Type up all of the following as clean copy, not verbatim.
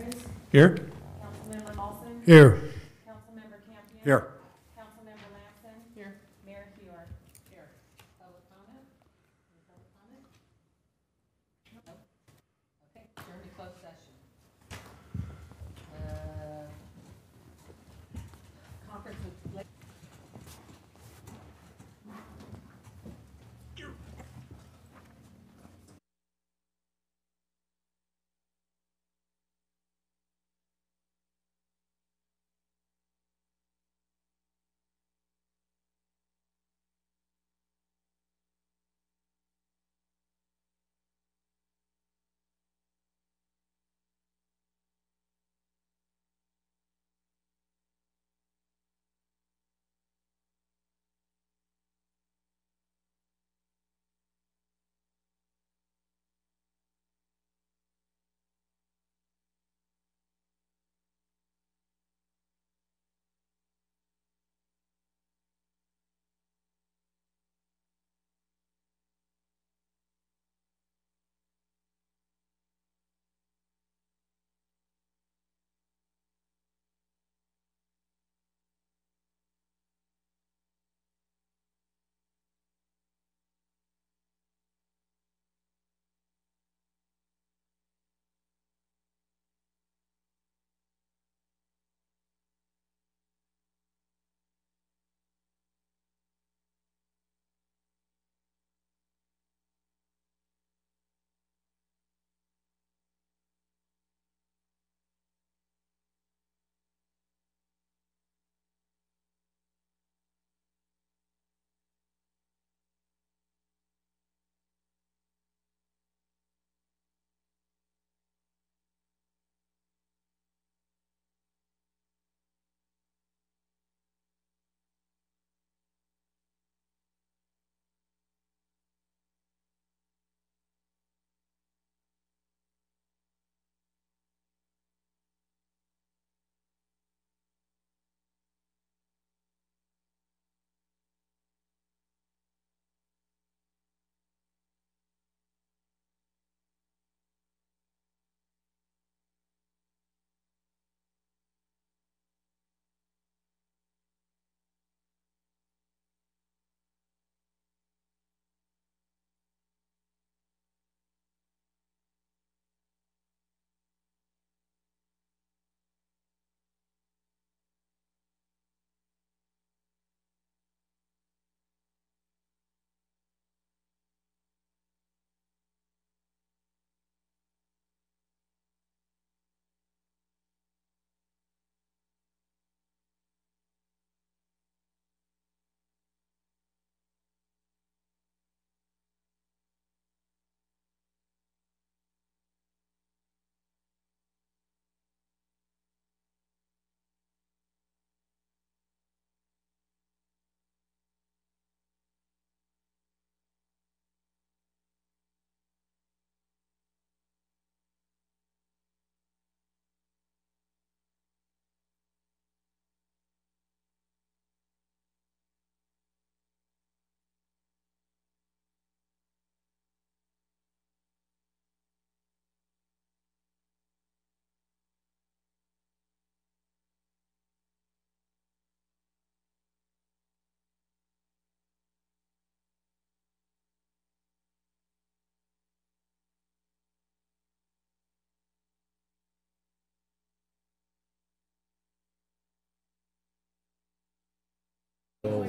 Cruz. Here. Councilmember Molson. Here. Councilmember Campion. Here. Councilmember Lamson. Here. Mayor Hewer. Here. Public comment? Any public comment? No. Okay, adjourn to closed session. Conference with.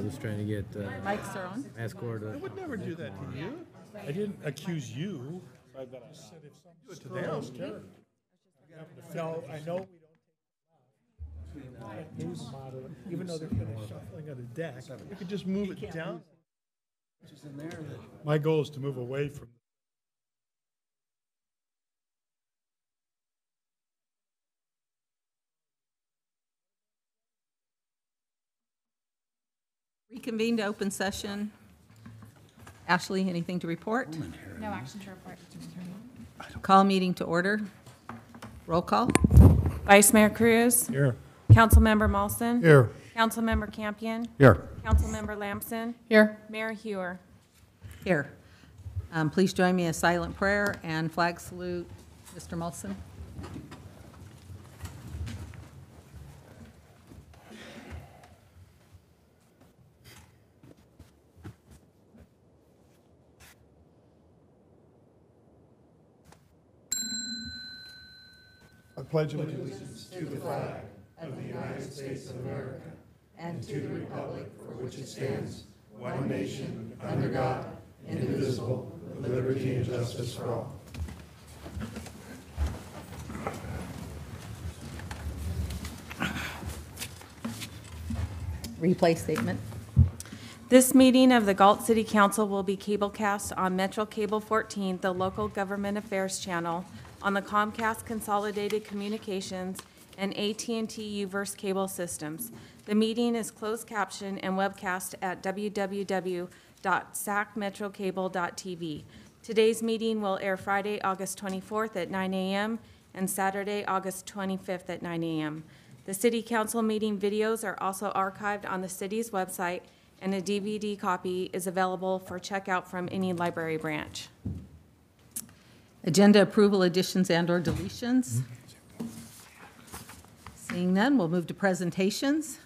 Just trying to get Mics are on. escort. I would never do that to you. I didn't accuse you. I said if somebody do it to them. No, I know we don't take news model, even though they're finished shuffling of the deck. We could just move it down. My goal is to move away from. Reconvene to open session. Ashley, anything to report? No action to report. Call meeting to order. Roll call. Vice Mayor Cruz. Here. Councilmember Molson. Here. Councilmember Campion. Here. Councilmember Lamson. Here. Mayor Hewer. Here. Please join me in a silent prayer and flag salute. Mr. Molson. pledge allegiance to the flag of the United States of America and to the republic for which it stands, one nation, under God, indivisible, with liberty and justice for all. Replay statement. This meeting of the Galt City Council will be cablecast on Metro Cable 14, the local government affairs channel, on the Comcast Consolidated Communications and AT&T Uverse cable systems. The meeting is closed caption and webcast at www.sacmetrocable.tv. Today's meeting will air Friday, August 24th at 9 a.m. and Saturday, August 25th at 9 a.m. The City Council meeting videos are also archived on the city's website, and a DVD copy is available for checkout from any library branch. Agenda approval, additions and/or deletions. Seeing none, we'll move to presentations.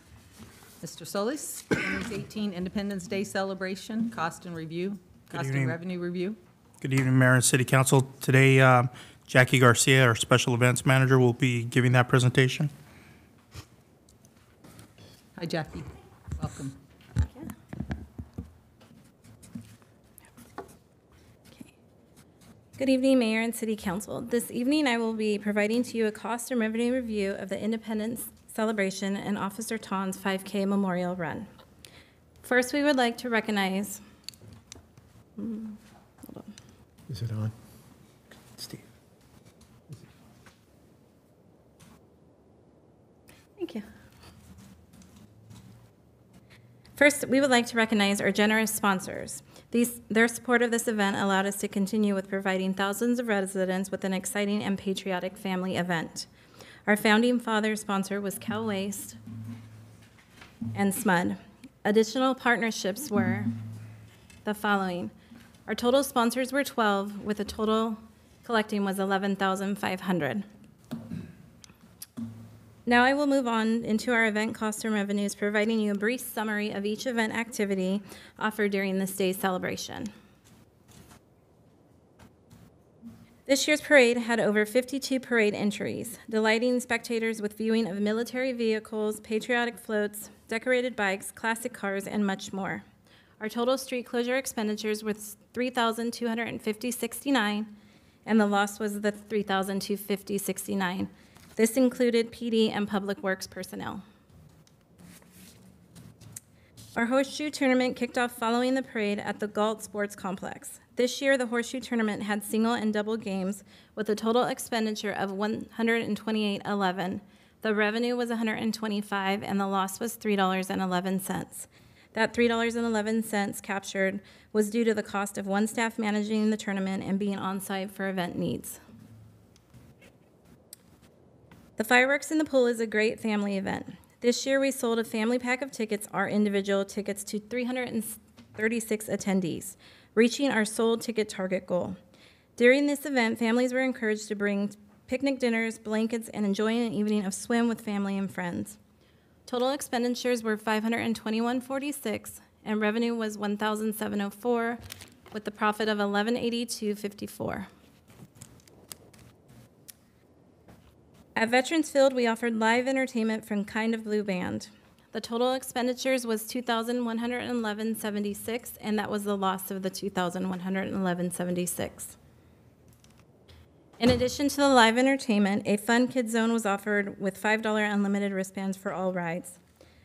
Mr. Solis, 2018 Independence Day celebration, cost and review, cost and revenue review. Good evening, Mayor and City Council. Today, Jackie Garcia, our Special Events Manager, will be giving that presentation. Hi, Jackie. Welcome. Good evening, Mayor and City Council. This evening, I will be providing to you a cost and revenue review of the Independence Celebration and Officer Ton's 5K Memorial Run. First, we would like to recognize, Is it on? Steve. thank you. First, we would like to recognize our generous sponsors. Their support of this event allowed us to continue with providing thousands of residents with an exciting and patriotic family event. Our founding father sponsor was Cal Waste and SMUD. Additional partnerships were the following. Our total sponsors were 12, with a total collecting was $11,500. Now I will move on into our event costs and revenues, providing you a brief summary of each event activity offered during this day's celebration. This year's parade had over 52 parade entries, delighting spectators with viewing of military vehicles, patriotic floats, decorated bikes, classic cars, and much more. Our total street closure expenditures was $3,250.69, and the loss was the $3,250.69. This included PD and Public Works personnel. Our horseshoe tournament kicked off following the parade at the Galt Sports Complex. This year, the horseshoe tournament had single and double games with a total expenditure of $128.11. The revenue was $125, and the loss was $3.11. That $3.11 captured was due to the cost of one staff managing the tournament and being on site for event needs. The fireworks in the pool is a great family event. This year, we sold a family pack of tickets, our individual tickets, to 336 attendees, reaching our sold ticket target goal. During this event, families were encouraged to bring picnic dinners, blankets, and enjoy an evening of swim with family and friends. Total expenditures were $521.46, and revenue was $1,704, with the profit of $1182.54. At Veterans Field, we offered live entertainment from Kind of Blue Band. The total expenditures was $2,111.76, and that was the loss of the $2,111.76. In addition to the live entertainment, a fun kid zone was offered with $5 unlimited wristbands for all rides.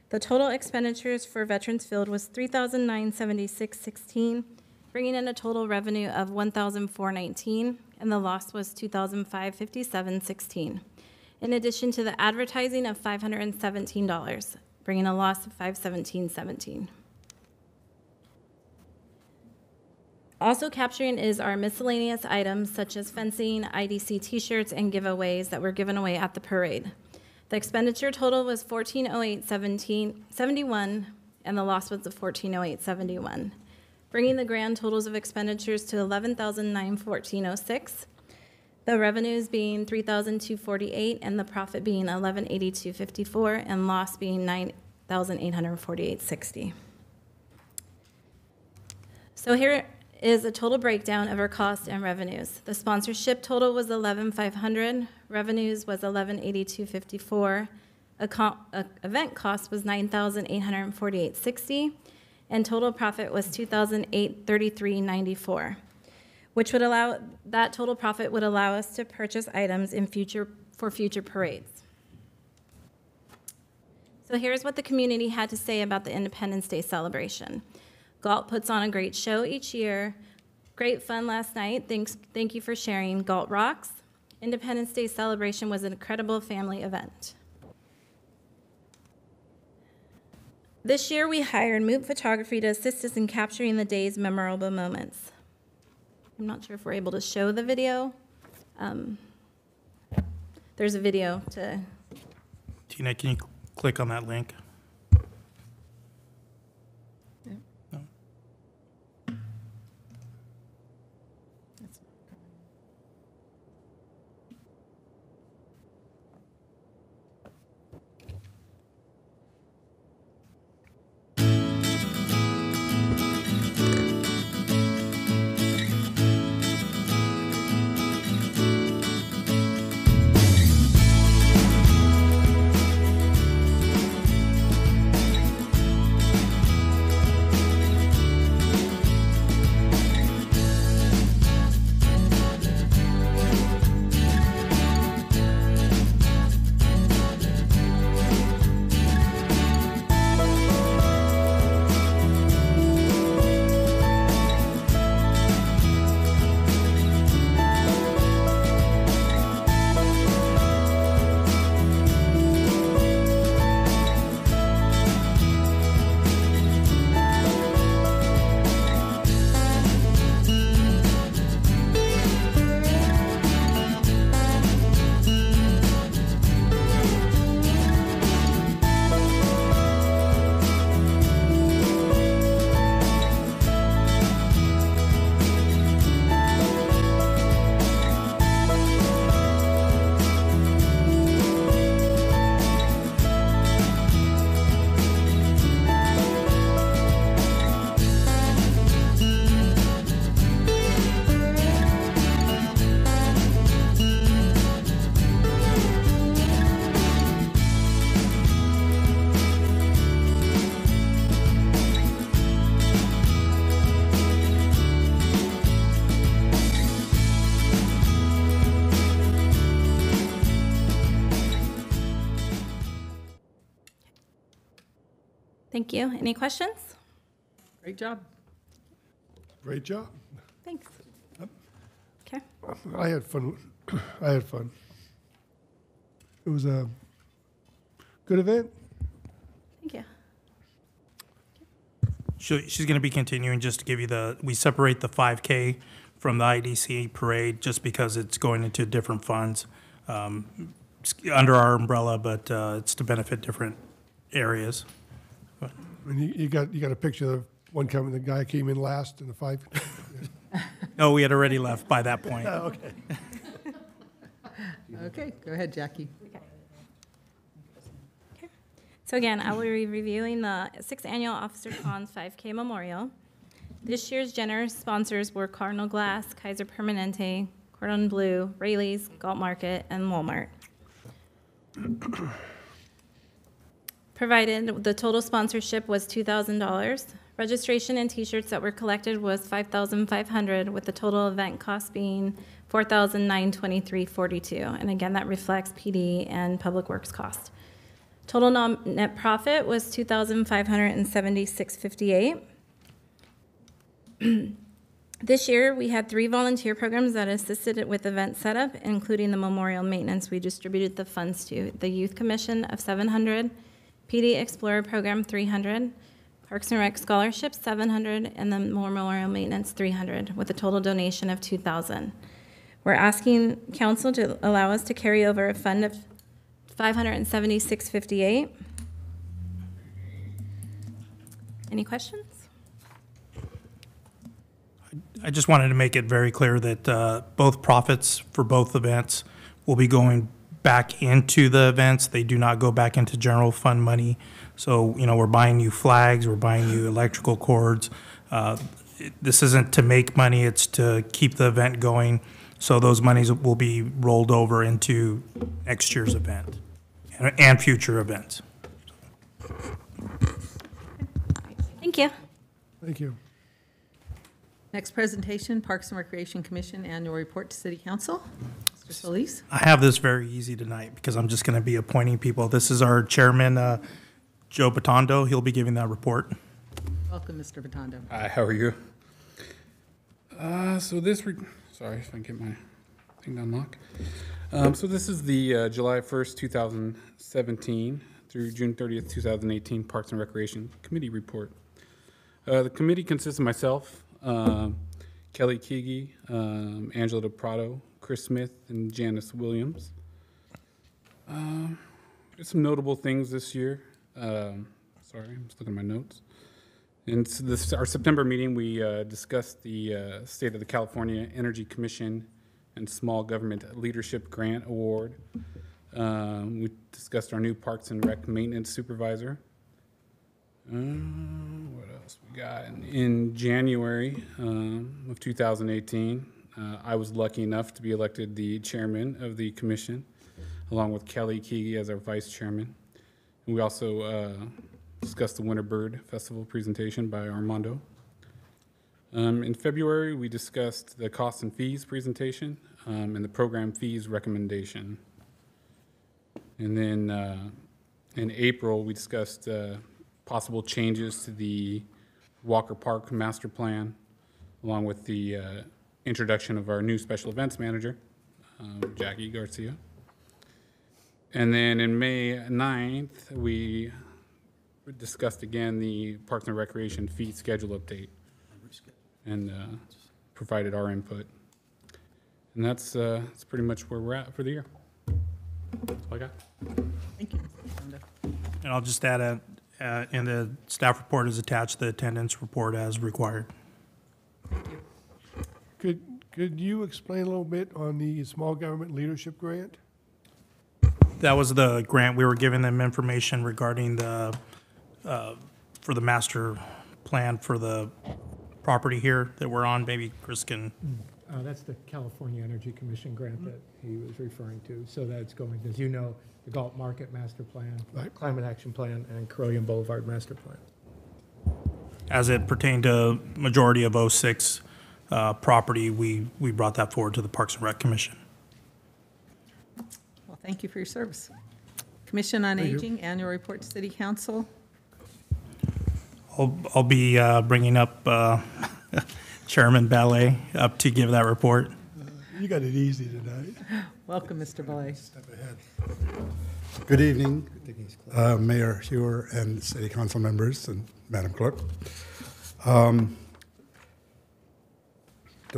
The total expenditures for Veterans Field was $3,976.16, bringing in a total revenue of $1,419, and the loss was $2,557.16. In addition to the advertising of $517, bringing a loss of $517.17. Also capturing is our miscellaneous items such as fencing, IDC t-shirts, and giveaways that were given away at the parade. The expenditure total was $1408.71, and the loss was $1408.71, bringing the grand totals of expenditures to $11,914.06. The revenues being $3,248, and the profit being $1182.54, and loss being $9,848.60. So here is a total breakdown of our costs and revenues. The sponsorship total was $11,500, revenues was $11,8254, event cost was $9,848.60, and total profit was $2,833.94, which would allow, that total profit would allow us to purchase items for future parades. So here's what the community had to say about the Independence Day celebration. Galt puts on a great show each year. Great fun last night. Thank you for sharing. Galt rocks. Independence Day celebration was an incredible family event. This year we hired Moot Photography to assist us in capturing the day's memorable moments. I'm not sure if we're able to show the video. There's a video to... Tina, can you click on that link? No. Thank you. Any questions? Great job. Great job. Thanks. Okay. I had fun. I had fun. It was a good event. Thank you. She's going to be continuing, just to give you we separate the 5K from the IDC parade just because it's going into different funds it's under our umbrella, but it's to benefit different areas. And you got a picture of one coming. The guy came in last in the 5. No, we had already left by that point. Oh, okay. Okay, go ahead, Jackie. So again, I will be reviewing the 6th Annual Officer Cons 5K Memorial. This year's generous sponsors were Cardinal Glass, Kaiser Permanente, Cordon Bleu, Rayleigh's, Galt Market, and Walmart. Provided, the total sponsorship was $2,000. Registration and T-shirts that were collected was $5,500, with the total event cost being $4,923.42. And again, that reflects PD and Public Works cost. Total net profit was $2,576.58. This year, we had 3 volunteer programs that assisted with event setup, including the memorial maintenance we distributed the funds to. The Youth Commission of $700, PD Explorer Program $300, Parks and Rec Scholarship $700, and the memorial maintenance $300, with a total donation of $2,000. We're asking council to allow us to carry over a fund of $576.58. Any questions? I just wanted to make it very clear that both profits for both events will be going back into the events. They do not go back into general fund money. So, we're buying you flags, we're buying you electrical cords. this isn't to make money, it's to keep the event going. So those monies will be rolled over into next year's event and future events. Thank you. Thank you. Next presentation, Parks and Recreation Commission Annual Report to City Council. Mr. Solis. I have this very easy tonight because I'm just going to be appointing people. This is our chairman, Joe Batondo. He'll be giving that report. Welcome, Mr. Batondo. Hi, how are you? Sorry if I can get my thing to unlock. So this is the July 1st, 2017 through June 30th, 2018 Parks and Recreation Committee report. The committee consists of myself, Kelly Keegi, Angela DePrado, Chris Smith, and Janice Williams. There's some notable things this year. Sorry, I'm just looking at my notes. In our September meeting, we discussed the State of the California Energy Commission and Small Government Leadership Grant Award. We discussed our new Parks and Rec Maintenance Supervisor. What else we got? In January of 2018, I was lucky enough to be elected the chairman of the commission, along with Kelly Keegi as our vice chairman. And we also discussed the Winter Bird Festival presentation by Armando. In February, we discussed the costs and fees presentation and the program fees recommendation. And then in April, we discussed possible changes to the Walker Park master plan, along with the introduction of our new special events manager, Jackie Garcia. And then in May 9th, we discussed again the Parks and Recreation fee schedule update and provided our input. And that's pretty much where we're at for the year. That's all I got. Thank you, Mr. Batondo. And I'll just add, in the staff report is attached the attendance report as required. Could you explain a little bit on the Small Government Leadership Grant? That was the grant. We were giving them information regarding the, for the master plan for the property here that we're on. Maybe Chris can. That's the California Energy Commission grant that he was referring to. So that's going, as you know, the Galt Market Master Plan, Right. Climate Action Plan, and Carillion Boulevard Master Plan. As it pertained to majority of 06 property, we brought that forward to the Parks and Rec Commission. Well, thank you for your service. Commission on Thank you. Aging Annual Report to City Council. I'll be bringing up Chairman Ballet up to give that report. You got it easy tonight. Welcome, Mr. Belay. Step ahead. Good evening, Mayor Hewer and City Council members and Madam Clerk. The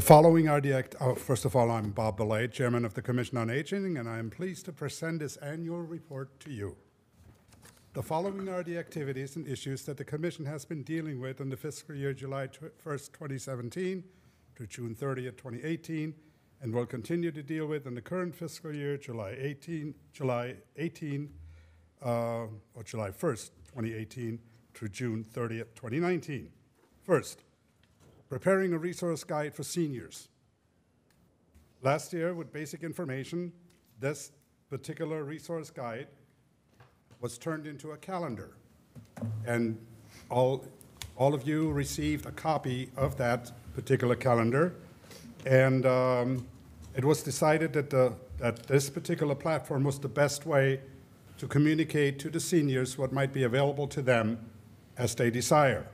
following are the first of all, I'm Bob Belay, Chairman of the Commission on Aging, and I am pleased to present this annual report to you. The following are the activities and issues that the Commission has been dealing with in the fiscal year July 1st, 2017 to June 30th, 2018, and will continue to deal with in the current fiscal year, July 1st, 2018 through June 30th, 2019. First, preparing a resource guide for seniors. Last year, with basic information, this particular resource guide was turned into a calendar. And all of you received a copy of that particular calendar. And it was decided that this particular platform was the best way to communicate to the seniors what might be available to them as they desire.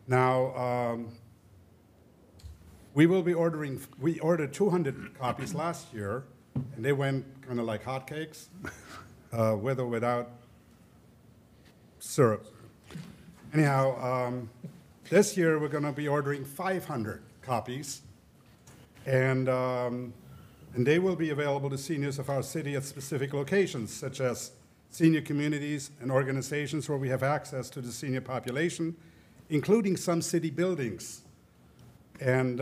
Now, we ordered 200 copies last year, and they went kind of like hotcakes, with or without syrup. Anyhow, this year we're going to be ordering 500 copies, and they will be available to seniors of our city at specific locations, such as senior communities and organizations where we have access to the senior population, including some city buildings. And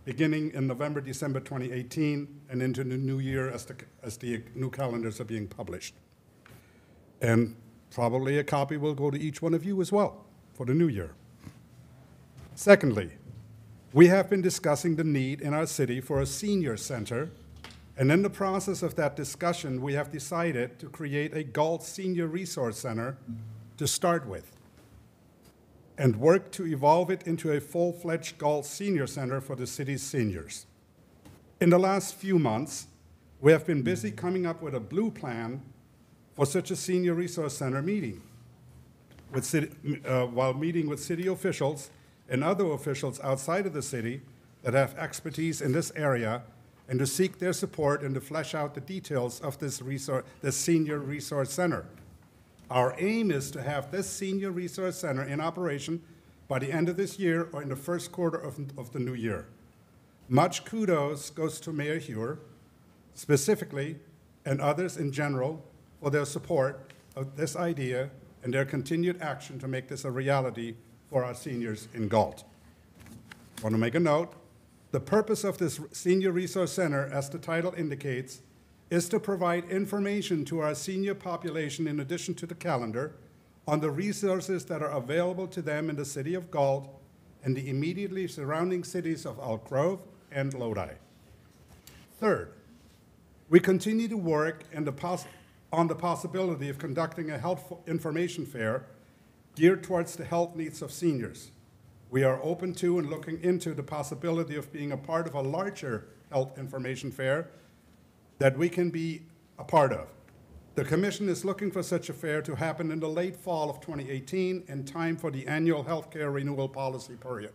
beginning in November, December 2018, and into the new year as the new calendars are being published. And probably a copy will go to each one of you as well for the new year. Secondly, we have been discussing the need in our city for a senior center, and in the process of that discussion, we have decided to create a Galt Senior Resource Center to start with, and work to evolve it into a full-fledged Galt Senior Center for the city's seniors. In the last few months, we have been busy coming up with a blue plan for such a senior resource center meeting, while meeting with city officials and other officials outside of the city that have expertise in this area, and to seek their support and to flesh out the details of this senior resource center. Our aim is to have this senior resource center in operation by the end of this year or in the first quarter of the new year. Much kudos goes to Mayor Hewer, specifically, and others in general, for their support of this idea and their continued action to make this a reality for our seniors in Galt. I want to make a note. The purpose of this Senior Resource Center, as the title indicates, is to provide information to our senior population in addition to the calendar on the resources that are available to them in the city of Galt and the immediately surrounding cities of Elk Grove and Lodi. Third, we continue to work on the possibility of conducting a health information fair geared towards the health needs of seniors. We are open to and looking into the possibility of being a part of a larger health information fair that we can be a part of. The Commission is looking for such a fair to happen in the late fall of 2018 in time for the annual healthcare renewal policy period,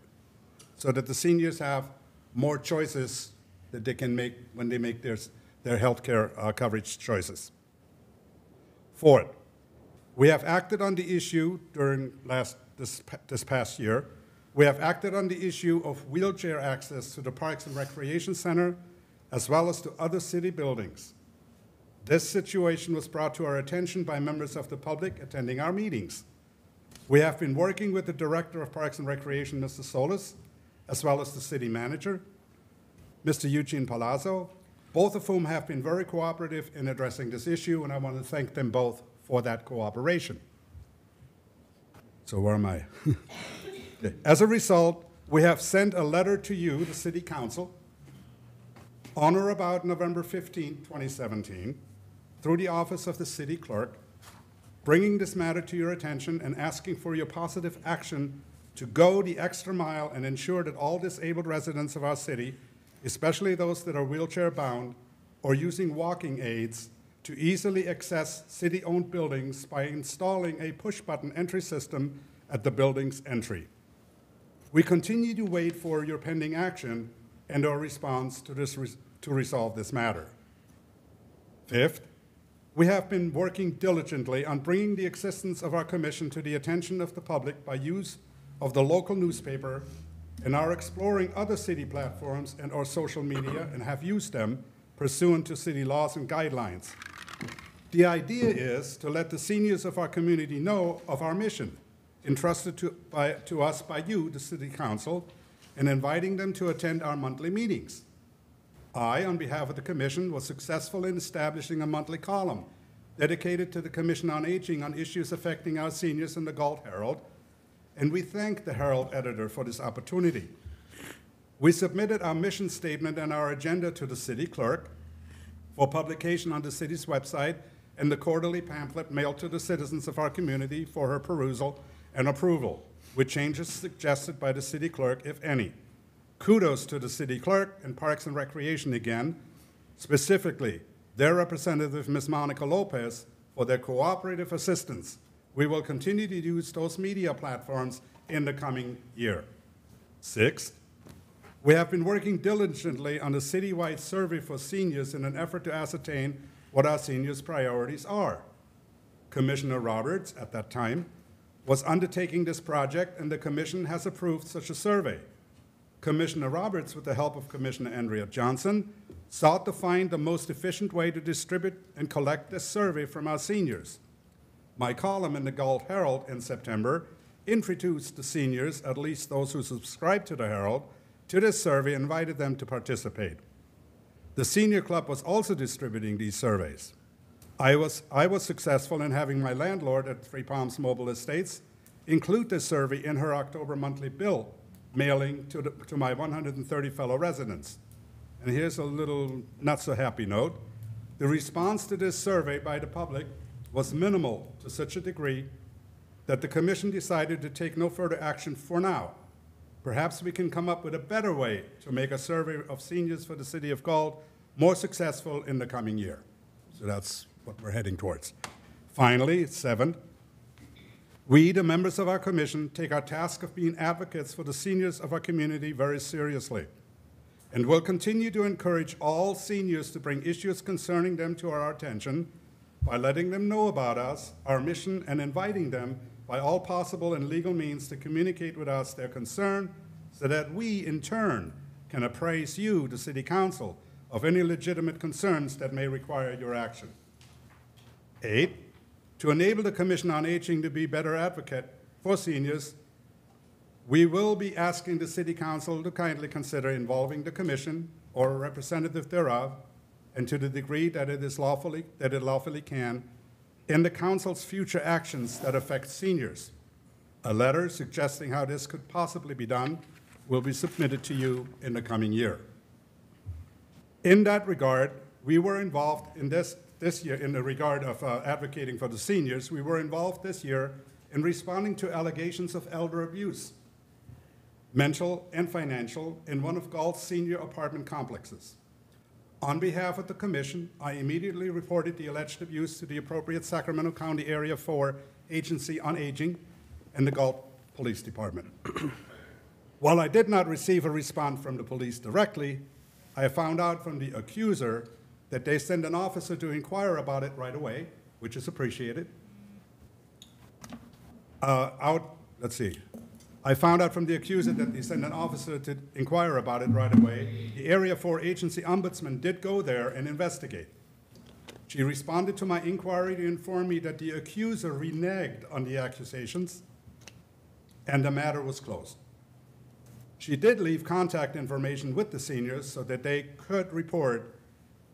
so that the seniors have more choices that they can make when they make their healthcare coverage choices. Fourth, we have acted on the issue during this past year. We have acted on the issue of wheelchair access to the Parks and Recreation Center, as well as to other city buildings. This situation was brought to our attention by members of the public attending our meetings. We have been working with the Director of Parks and Recreation, Mr. Solis, as well as the City Manager, Mr. Eugene Palazzo, both of whom have been very cooperative in addressing this issue, and I want to thank them both for that cooperation. So where am I? As a result, we have sent a letter to you, the City Council, on or about November 15, 2017, through the Office of the City Clerk, bringing this matter to your attention and asking for your positive action to go the extra mile and ensure that all disabled residents of our city, especially those that are wheelchair-bound or using walking aids, to easily access city-owned buildings by installing a push-button entry system at the building's entry. We continue to wait for your pending action and our response to resolve this matter. Fifth, we have been working diligently on bringing the existence of our commission to the attention of the public by use of the local newspaper, and are exploring other city platforms and or social media and have used them pursuant to city laws and guidelines. The idea is to let the seniors of our community know of our mission, entrusted to us by you, the City Council, and inviting them to attend our monthly meetings. I, on behalf of the Commission, was successful in establishing a monthly column dedicated to the Commission on Aging on issues affecting our seniors in the Galt Herald, and we thank the Herald editor for this opportunity. We submitted our mission statement and our agenda to the City Clerk for publication on the city's website and the quarterly pamphlet mailed to the citizens of our community for her perusal and approval, with changes suggested by the City Clerk, if any. Kudos to the City Clerk and Parks and Recreation again, specifically their representative, Ms. Monica Lopez, for their cooperative assistance. We will continue to use those media platforms in the coming year. Sixth, we have been working diligently on a citywide survey for seniors in an effort to ascertain what our seniors' priorities are. Commissioner Roberts, at that time, was undertaking this project, and the Commission has approved such a survey. Commissioner Roberts, with the help of Commissioner Andrea Johnson, sought to find the most efficient way to distribute and collect this survey from our seniors. My column in the Galt Herald in September introduced the seniors, at least those who subscribed to the Herald, to this survey and invited them to participate. The Senior Club was also distributing these surveys. I was successful in having my landlord at Three Palms Mobile Estates include this survey in her October monthly bill mailing to my 130 fellow residents. And here's a little not-so-happy note. The response to this survey by the public was minimal to such a degree that the commission decided to take no further action for now. Perhaps we can come up with a better way to make a survey of seniors for the city of Galt more successful in the coming year. So that's what we're heading towards. Finally, 7, we, the members of our commission, take our task of being advocates for the seniors of our community very seriously, and will continue to encourage all seniors to bring issues concerning them to our attention by letting them know about us, our mission, and inviting them by all possible and legal means to communicate with us their concern so that we, in turn, can appraise you, the City Council, of any legitimate concerns that may require your action. 8, to enable the Commission on Aging to be a better advocate for seniors, we will be asking the City Council to kindly consider involving the Commission or a representative thereof, and to the degree that it lawfully can, in the Council's future actions that affect seniors. A letter suggesting how this could possibly be done will be submitted to you in the coming year. In that regard, we were involved in this year, in the regard of advocating for the seniors, we were involved this year in responding to allegations of elder abuse, mental and financial, in one of Galt's senior apartment complexes. On behalf of the Commission, I immediately reported the alleged abuse to the appropriate Sacramento County Area 4 Agency on Aging and the Galt Police Department. While I did not receive a response from the police directly, I found out from the accuser that they sent an officer to inquire about it right away, which is appreciated. I found out from the accuser that they sent an officer to inquire about it right away. The Area 4 Agency Ombudsman did go there and investigate. She responded to my inquiry to inform me that the accuser reneged on the accusations and the matter was closed. She did leave contact information with the seniors so that they could report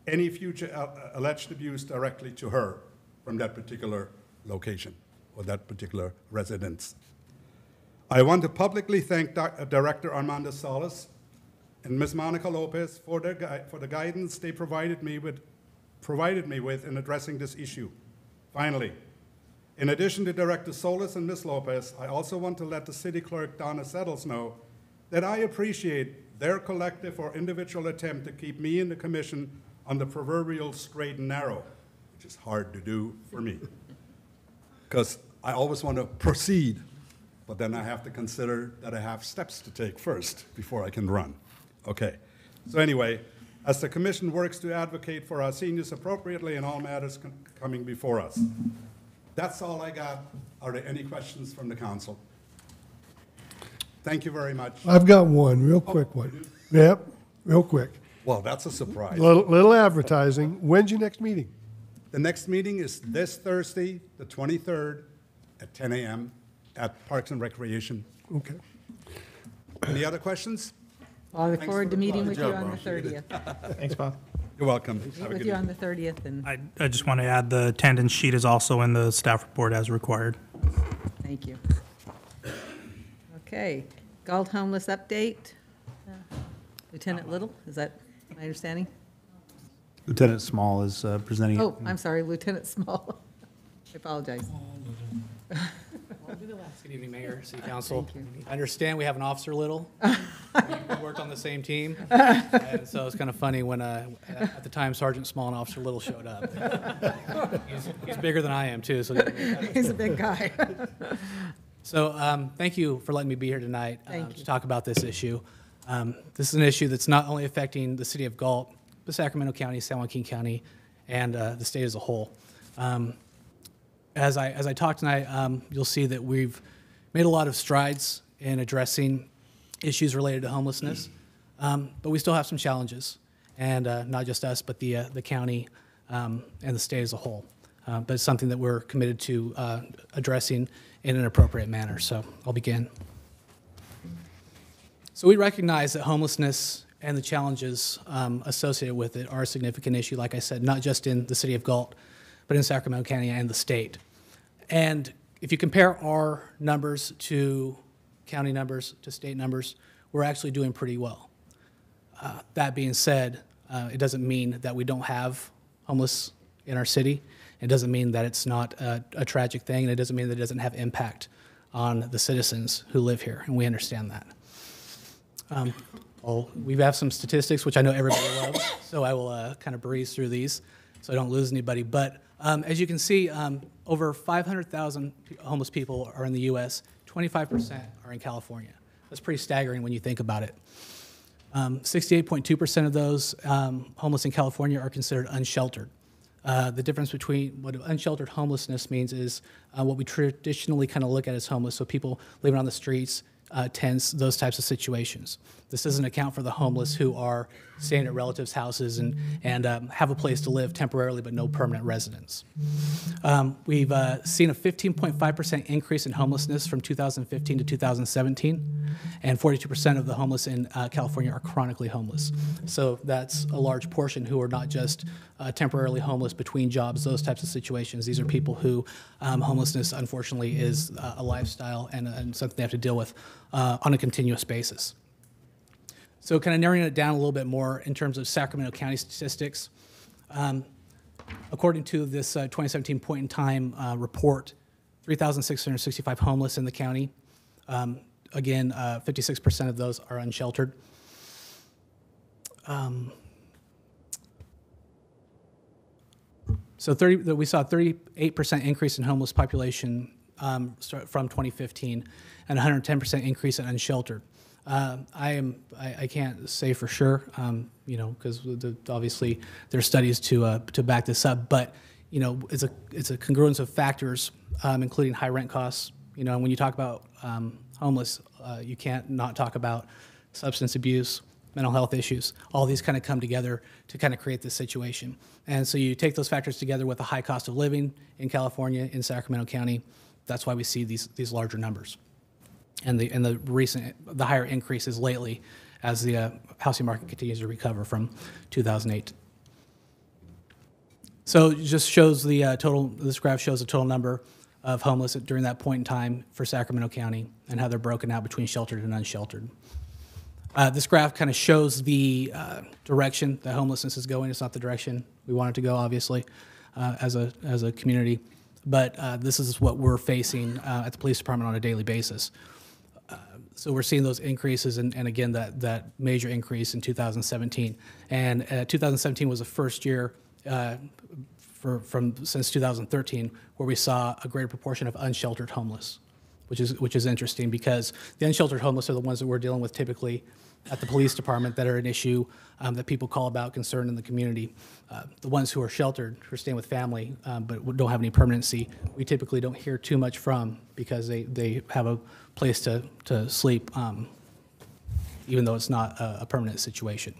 any future alleged abuse directly to her from that particular location or that particular residence. I want to publicly thank Director Armando Salas and Ms. Monica Lopez for the guidance they provided me with in addressing this issue. Finally, in addition to Director Solis and Ms. Lopez, I also want to let the City Clerk, Donna Settles, know that I appreciate their collective or individual attempt to keep me and the Commission on the proverbial straight and narrow, which is hard to do for me, because I always want to proceed, but then I have to consider that I have steps to take first before I can run. Okay, so anyway, as the Commission works to advocate for our seniors appropriately in all matters coming before us. That's all I got. Are there any questions from the Council? Thank you very much. I've got one, real quick one. Yep, real quick. Well, that's a surprise. Little advertising. When's your next meeting? The next meeting is this Thursday, the 23rd, at 10 a.m. at Parks and Recreation. Okay. Any other questions? Well, I look Thanks forward for to the meeting plug. with Good you job, on the Bob. 30th. Thanks, Bob. You're welcome. Meet Have a with good you on evening. the 30th, and I just want to add the attendance sheet is also in the staff report as required. thank you. Okay, Galt homeless update. Lieutenant Little, is that my understanding? Lieutenant Small is presenting. Oh, I'm sorry, Lieutenant Small. I apologize. Good evening, Mayor, City Council. Thank you. I understand we have an Officer Little. We worked on the same team, and so it's kind of funny when, at the time, Sergeant Small and Officer Little showed up. He's bigger than I am, too, so. He's a big guy. So thank you for letting me be here tonight Thank you. to talk about this issue. This is an issue that's not only affecting the city of Galt, but Sacramento County, San Joaquin County, and the state as a whole. As I talk tonight, you'll see that we've made a lot of strides in addressing issues related to homelessness, but we still have some challenges, and not just us, but the county and the state as a whole. But it's something that we're committed to addressing in an appropriate manner. So I'll begin. So we recognize that homelessness and the challenges associated with it are a significant issue, like I said, not just in the city of Galt, but in Sacramento County and the state. And if you compare our numbers to county numbers to state numbers, we're actually doing pretty well. That being said, it doesn't mean that we don't have homeless in our city. It doesn't mean that it's not a tragic thing, and it doesn't mean that it doesn't have impact on the citizens who live here, and we understand that. We have some statistics, which I know everybody loves, so I will kind of breeze through these so I don't lose anybody. But as you can see, over 500,000 homeless people are in the U.S., 25% are in California. That's pretty staggering when you think about it. 68.2% of those homeless in California are considered unsheltered. The difference between what unsheltered homelessness means is what we traditionally kind of look at as homeless, so people living on the streets, tents, those types of situations. This doesn't account for the homeless who are staying at relatives' houses and have a place to live temporarily but no permanent residence. We've seen a 15.5% increase in homelessness from 2015 to 2017, and 42% of the homeless in California are chronically homeless. So that's a large portion who are not just temporarily homeless between jobs, those types of situations. These are people who homelessness, unfortunately, is a lifestyle and something they have to deal with on a continuous basis. So kind of narrowing it down a little bit more in terms of Sacramento County statistics. According to this 2017 point in time report, 3,665 homeless in the county. Again, 56% of those are unsheltered. So we saw a 38% increase in homeless population from 2015 and 110% increase in unsheltered. I can't say for sure, because obviously there are studies to back this up. But it's a congruence of factors, including high rent costs. And when you talk about homeless, you can't not talk about substance abuse, mental health issues. All these kind of come together to kind of create this situation. And so you take those factors together with the high cost of living in California, in Sacramento County. That's why we see these larger numbers. And the higher increases lately as the housing market continues to recover from 2008. So it just shows the total, this graph shows the total number of homeless during that point in time for Sacramento County and how they're broken out between sheltered and unsheltered. This graph kind of shows the direction that homelessness is going. It's not the direction we want it to go, obviously, as a community. But this is what we're facing at the police department on a daily basis. So we're seeing those increases, and again, that major increase in 2017. And 2017 was the first year since 2013 where we saw a greater proportion of unsheltered homeless, which is interesting because the unsheltered homeless are the ones that we're dealing with typically at the police department that are an issue that people call about, concern in the community. The ones who are sheltered, who are staying with family but don't have any permanency, we typically don't hear too much from because they have a place to sleep, even though it's not a permanent situation.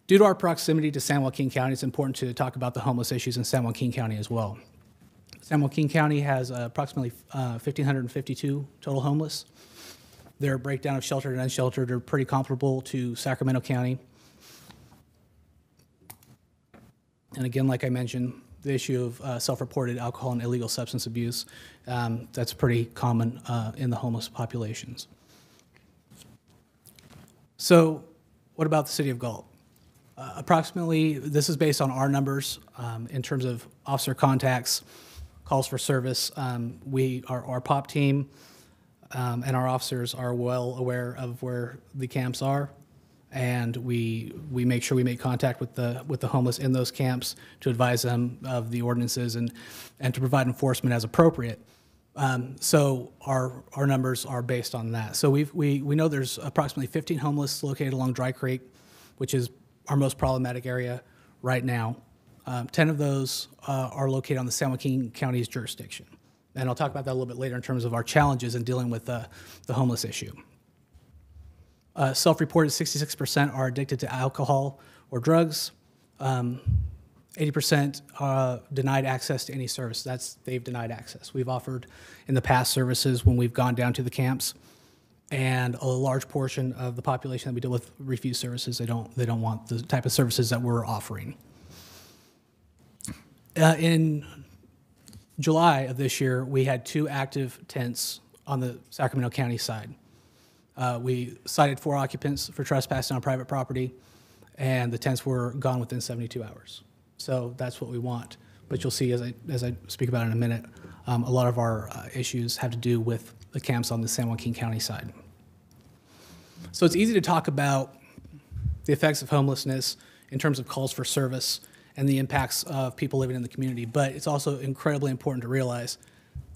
Due to our proximity to San Joaquin County, it's important to talk about the homeless issues in San Joaquin County as well. San Joaquin County has approximately 1,552 total homeless. Their breakdown of sheltered and unsheltered are pretty comparable to Sacramento County. And again, like I mentioned, the issue of self-reported alcohol and illegal substance abuse, that's pretty common in the homeless populations. So what about the city of Galt? Approximately, this is based on our numbers in terms of officer contacts, calls for service. Our POP team and our officers are well aware of where the camps are, and we make sure we make contact with the homeless in those camps to advise them of the ordinances and to provide enforcement as appropriate. So our numbers are based on that. So we know there's approximately 15 homeless located along Dry Creek, which is our most problematic area right now. 10 of those are located on the San Joaquin County's jurisdiction. And I'll talk about that a little bit later in terms of our challenges in dealing with the homeless issue. Self-reported 66% are addicted to alcohol or drugs. 80% denied access to any service. They've denied access. We've offered in the past services when we've gone down to the camps, and a large portion of the population that we deal with refuse services. They don't want the type of services that we're offering. In July of this year, we had 2 active tents on the Sacramento County side. We cited 4 occupants for trespassing on private property, and the tents were gone within 72 hours. So that's what we want. But you'll see, as I speak about in a minute, a lot of our issues have to do with the camps on the San Joaquin County side. So it's easy to talk about the effects of homelessness in terms of calls for service and the impacts of people living in the community, but it's also incredibly important to realize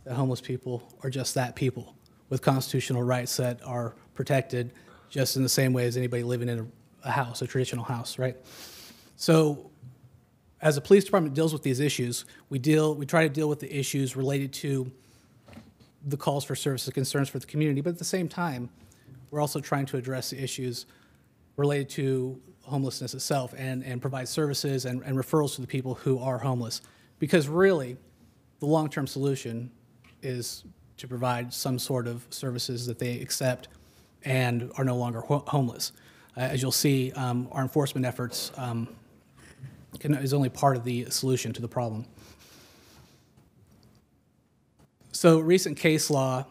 that homeless people are just that, people with constitutional rights that are protected just in the same way as anybody living in a house, a traditional house, right? So as a police department deals with these issues, we try to deal with the issues related to the calls for service, the concerns for the community, but at the same time, we're also trying to address the issues related to homelessness itself and provide services and referrals to the people who are homeless. Because really, the long-term solution is to provide some sort of services that they accept and are no longer homeless. As you'll see, our enforcement efforts is only part of the solution to the problem. So recent case law,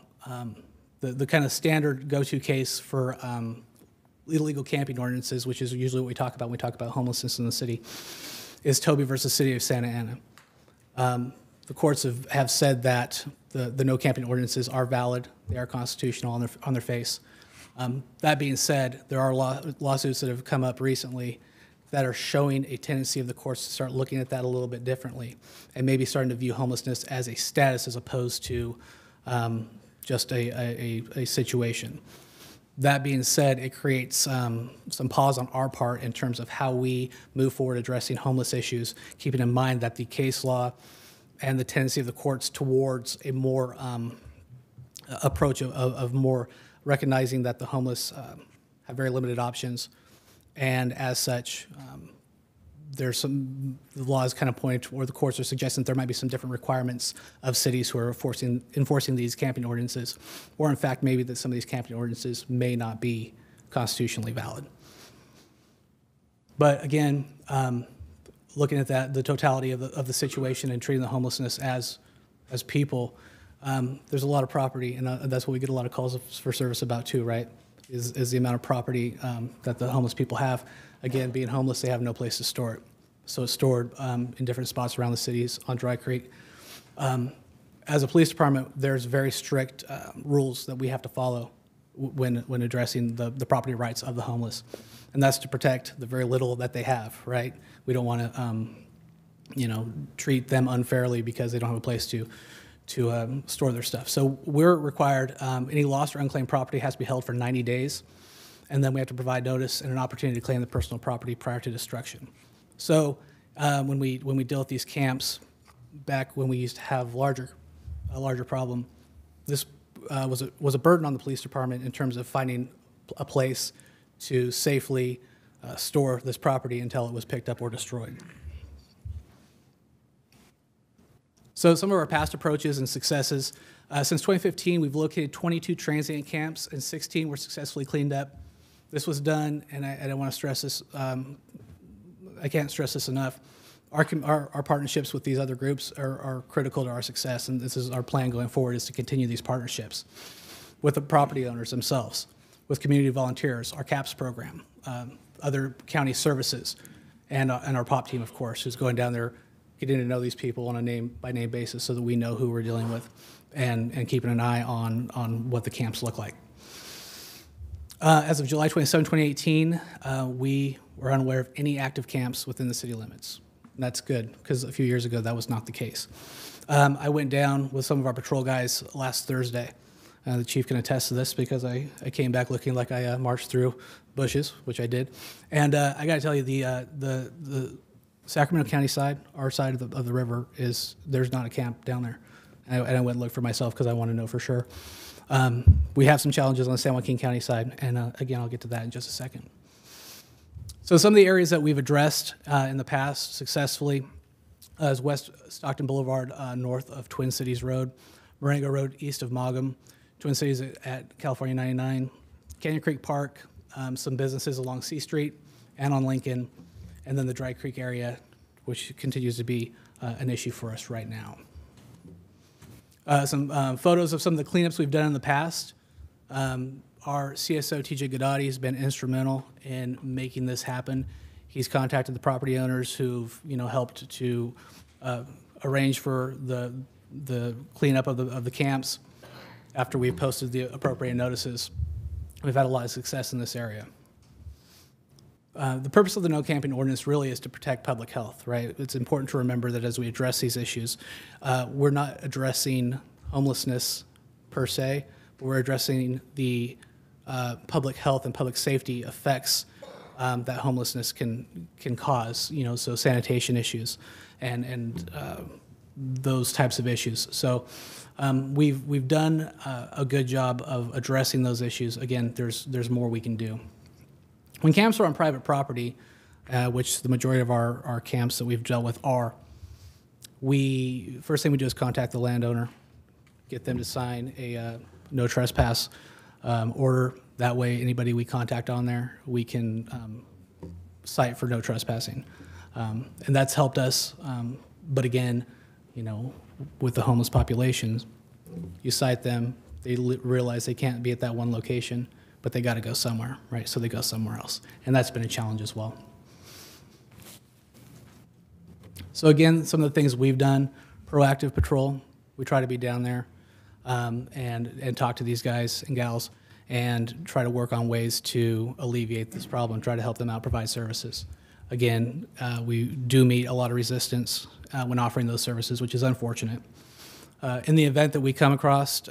the kind of standard go-to case for illegal camping ordinances, which is usually what we talk about when we talk about homelessness in the city, is Toby versus City of Santa Ana. The courts have said that the no camping ordinances are valid, they are constitutional on their face. That being said, there are lawsuits that have come up recently that are showing a tendency of the courts to start looking at that a little bit differently and maybe starting to view homelessness as a status as opposed to just a situation. That being said, it creates some pause on our part in terms of how we move forward addressing homeless issues, keeping in mind that the case law and the tendency of the courts towards a more approach of more recognizing that the homeless have very limited options, and as such, there's the laws kind of point toward the courts are suggesting that there might be some different requirements of cities who are enforcing these camping ordinances, or in fact, maybe that some of these camping ordinances may not be constitutionally valid. But again, looking at the totality of the situation and treating the homelessness as people, there's a lot of property, and that's what we get a lot of calls for service about too, right? Is the amount of property that the homeless people have. Again, being homeless, they have no place to store it. So it's stored in different spots around the cities on Dry Creek. As a police department, there's very strict rules that we have to follow when addressing the property rights of the homeless. And that's to protect the very little that they have, right? We don't want to, treat them unfairly because they don't have a place to store their stuff. So we're required, any lost or unclaimed property has to be held for 90 days, and then we have to provide notice and an opportunity to claim the personal property prior to destruction. So when we deal with these camps, back when we used to have a larger problem, this was a burden on the police department in terms of finding a place to safely store this property until it was picked up or destroyed. So some of our past approaches and successes. Since 2015, we've located 22 transient camps and 16 were successfully cleaned up. This was done, and I want to stress this, I can't stress this enough. Our partnerships with these other groups are critical to our success, and this is our plan going forward, is to continue these partnerships with the property owners themselves, with community volunteers, our CAPS program, other county services, and our POP team, of course, who's going down there getting to know these people on a name-by-name basis so that we know who we're dealing with and keeping an eye on what the camps look like. As of July 27, 2018, we were unaware of any active camps within the city limits. And that's good, because a few years ago, that was not the case. I went down with some of our patrol guys last Thursday. The chief can attest to this because I came back looking like I marched through bushes, which I did. And I got to tell you, the Sacramento County side, our side of the river, there's not a camp down there. And I went and looked for myself because I want to know for sure. We have some challenges on the San Joaquin County side, and again, I'll get to that in just a second. So some of the areas that we've addressed in the past successfully is West Stockton Boulevard north of Twin Cities Road, Marengo Road east of Mogum, Twin Cities at California 99, Canyon Creek Park, some businesses along C Street and on Lincoln, and then the Dry Creek area, which continues to be an issue for us right now. some photos of some of the cleanups we've done in the past. Our CSO, TJ Gadati, has been instrumental in making this happen. He's contacted the property owners who've, helped to arrange for the cleanup of the camps after we posted the appropriate notices. We've had a lot of success in this area. The purpose of the no camping ordinance really is to protect public health, right? It's important to remember that as we address these issues, we're not addressing homelessness per se, but we're addressing the public health and public safety effects that homelessness can cause, so sanitation issues and those types of issues. So we've done a good job of addressing those issues. Again, there's more we can do. When camps are on private property, which the majority of our camps that we've dealt with are, first thing we do is contact the landowner, get them to sign a no trespass order. That way, anybody we contact on there, we can cite for no trespassing. And that's helped us. But again, with the homeless populations, you cite them, they realize they can't be at that one location, but they got to go somewhere, right? So they go somewhere else. And that's been a challenge as well. So again, some of the things we've done, proactive patrol. We try to be down there and talk to these guys and gals and try to work on ways to alleviate this problem, try to help them out, provide services. Again, we do meet a lot of resistance when offering those services, which is unfortunate. In the event that we come across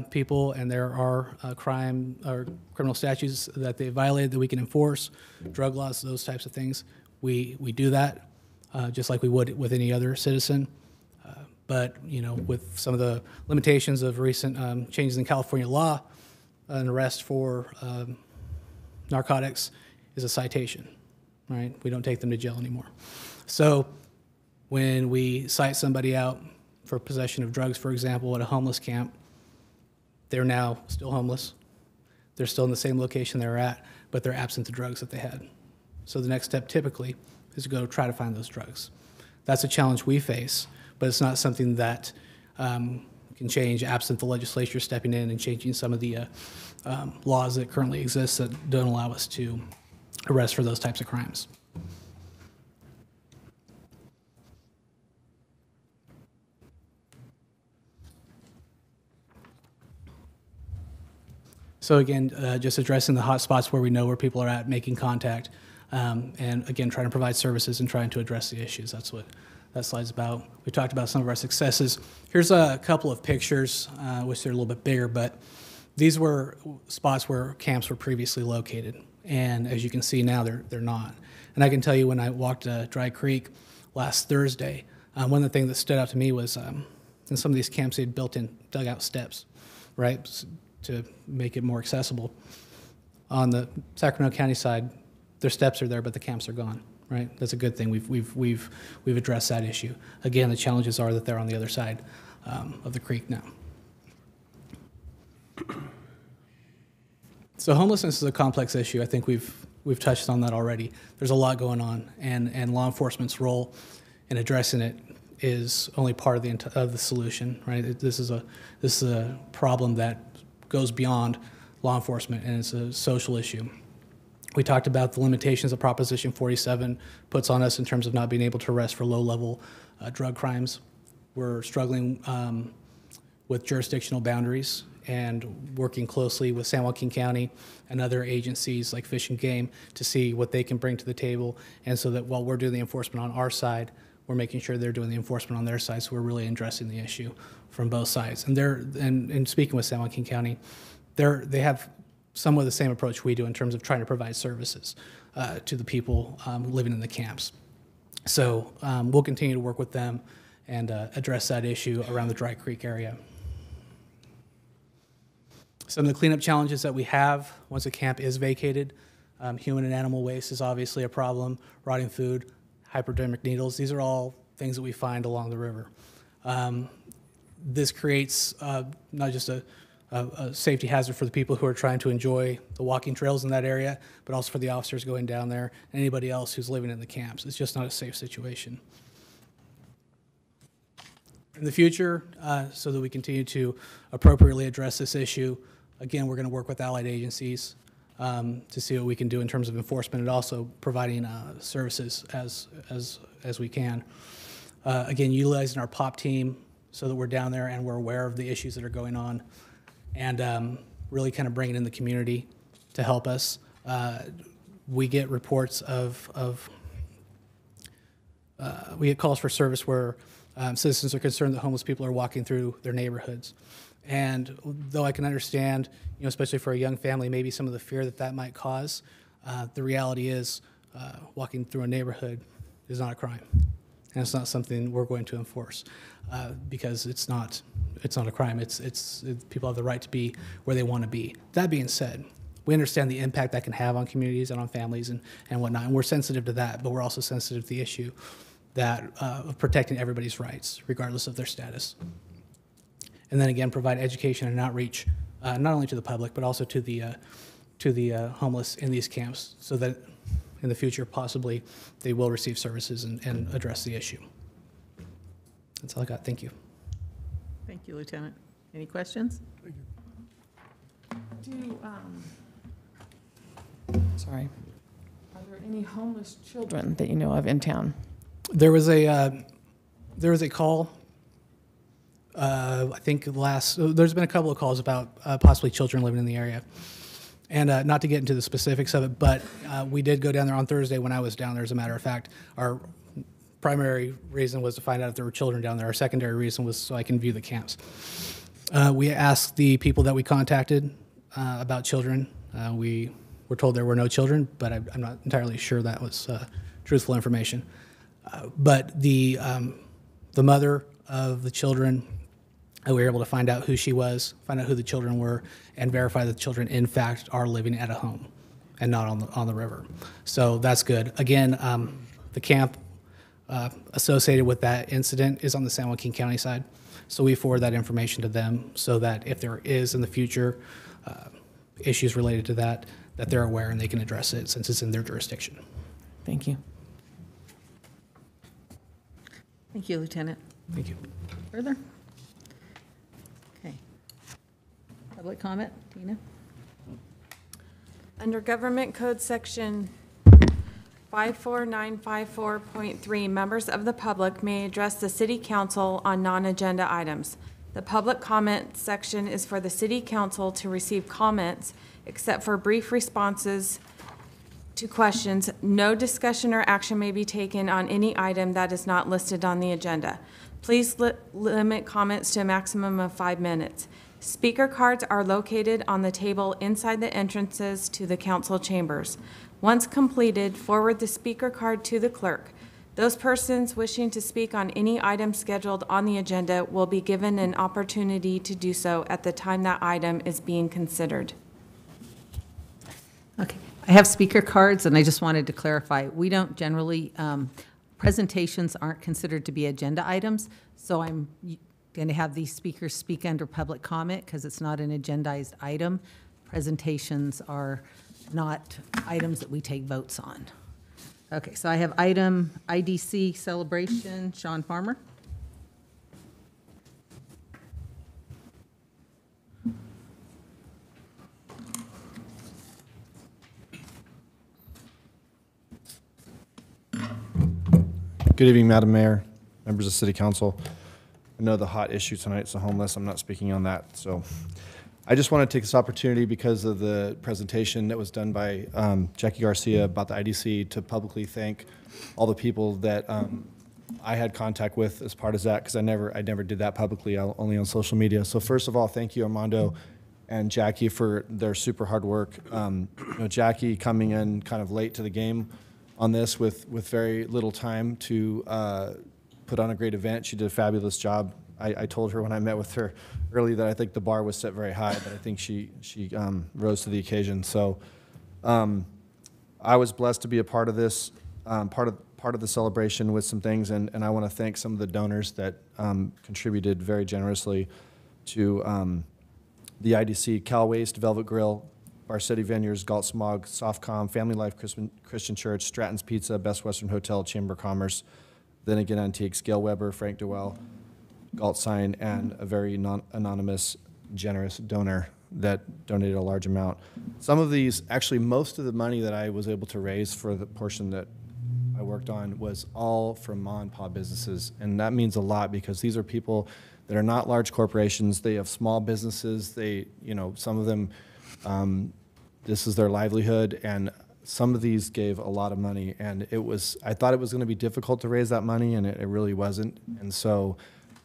people and there are crime or criminal statutes that they violated that we can enforce, drug laws, those types of things, we do that just like we would with any other citizen. But with some of the limitations of recent changes in California law, an arrest for narcotics is a citation, right? We don't take them to jail anymore. So when we cite somebody out for possession of drugs, for example, at a homeless camp, they're now still homeless. They're still in the same location they were at, but they're absent the drugs that they had. So the next step typically is to go try to find those drugs. That's a challenge we face, but it's not something that can change absent the legislature stepping in and changing some of the laws that currently exist that don't allow us to arrest for those types of crimes. So again, just addressing the hot spots where we know where people are at, making contact, and again, trying to provide services and trying to address the issues. That's what that slide's about. We talked about some of our successes. Here's a couple of pictures, which they're a little bit bigger, but these were spots where camps were previously located. And as you can see now, they're not. And I can tell you when I walked Dry Creek last Thursday, one of the things that stood out to me was in some of these camps, they'd built in dugout steps, right, to make it more accessible. On the Sacramento County side, their steps are there, but the camps are gone, right? That's a good thing. We've addressed that issue. Again, the challenges are that they're on the other side of the creek now. So homelessness is a complex issue. I think we've touched on that already. There's a lot going on, and law enforcement's role in addressing it is only part of the solution, right? This is a problem that goes beyond law enforcement, and it's a social issue. We talked about the limitations that Proposition 47 puts on us in terms of not being able to arrest for low-level drug crimes. We're struggling with jurisdictional boundaries and working closely with San Joaquin County and other agencies like Fish and Game to see what they can bring to the table, and so that while we're doing the enforcement on our side, we're making sure they're doing the enforcement on their side, so we're really addressing the issue from both sides. And speaking with San Joaquin County, they have somewhat the same approach we do in terms of trying to provide services to the people living in the camps. So we'll continue to work with them and address that issue around the Dry Creek area. Some of the cleanup challenges that we have once a camp is vacated, human and animal waste is obviously a problem, rotting food, hypodermic needles, these are all things that we find along the river. This creates not just a safety hazard for the people who are trying to enjoy the walking trails in that area, but also for the officers going down there and anybody else who's living in the camps. It's just not a safe situation. in the future, so that we continue to appropriately address this issue, again, we're going to work with allied agencies to see what we can do in terms of enforcement and also providing services as we can. Again, utilizing our POP team so that we're down there and we're aware of the issues that are going on, and really kind of bringing in the community to help us. We get reports we get calls for service where citizens are concerned that homeless people are walking through their neighborhoods. And though I can understand, especially for a young family, maybe some of the fear that might cause, the reality is walking through a neighborhood is not a crime. And it's not something we're going to enforce because it's not a crime. People have the right to be where they want to be. That being said, we understand the impact that can have on communities and on families and whatnot, and we're sensitive to that, but we're also sensitive to the issue of protecting everybody's rights, regardless of their status. And then again, provide education and outreach, not only to the public, but also to the homeless in these camps, so that in the future, possibly, they will receive services and address the issue. That's all I got. Thank you. Thank you, Lieutenant. Any questions? Sorry. Are there any homeless children that you know of in town? There was a call. I think there's been a couple of calls about possibly children living in the area. And not to get into the specifics of it, but we did go down there on Thursday when I was down there, as a matter of fact. Our primary reason was to find out if there were children down there. Our secondary reason was so I can view the camps. We asked the people that we contacted about children. We were told there were no children, but I'm not entirely sure that was truthful information. But the mother of the children, we were able to find out who she was, find out who the children were, and verify that the children, in fact, are living at a home and not on the river. So that's good. Again, the camp associated with that incident is on the San Joaquin County side. So we forward that information to them so that if there is in the future issues related to that they're aware and they can address it since it's in their jurisdiction. Thank you. Thank you, Lieutenant. Thank you. Further? Okay. Public comment, Tina? Under Government Code Section 54954.3, members of the public may address the City Council on non-agenda items. The public comment section is for the City Council to receive comments, except for brief responses to questions. No discussion or action may be taken on any item that is not listed on the agenda. Please limit comments to a maximum of 5 minutes. Speaker cards are located on the table inside the entrances to the council chambers. Once completed, forward the speaker card to the clerk. Those persons wishing to speak on any item scheduled on the agenda will be given an opportunity to do so at the time that item is being considered. Okay. I have speaker cards, and I just wanted to clarify, we don't generally, presentations aren't considered to be agenda items, so I'm going to have these speakers speak under public comment because it's not an agendized item. Presentations are not items that we take votes on. Okay, so I have item IDC celebration, Sean Farmer. Good evening, Madam Mayor, members of City Council. I know the hot issue tonight is the homeless. I'm not speaking on that. So I just want to take this opportunity because of the presentation that was done by Jackie Garcia about the IDC to publicly thank all the people that I had contact with as part of that, because I never did that publicly, only on social media. So first of all, thank you, Armando and Jackie, for their super hard work. Jackie coming in kind of late to the game on this with very little time to put on a great event. She did a fabulous job. I told her when I met with her early that I think the bar was set very high, but I think she rose to the occasion. So I was blessed to be a part of this, part of the celebration with some things, and I want to thank some of the donors that contributed very generously to the IDC: Cal Waste, Velvet Grill, Bar City Vineyards, Galt Smog, Softcom, Family Life Christian Church, Stratton's Pizza, Best Western Hotel, Chamber of Commerce, Then Again Antiques, Gail Weber, Frank Dewell, Galt sign and a very anonymous, generous donor that donated a large amount. Some of these, actually most of the money that I was able to raise for the portion that I worked on was all from mom and pop businesses. And that means a lot because these are people that are not large corporations. They have small businesses. They, you know, some of them, this is their livelihood. And some of these gave a lot of money. And it was, I thought it was going to be difficult to raise that money, and it really wasn't. And so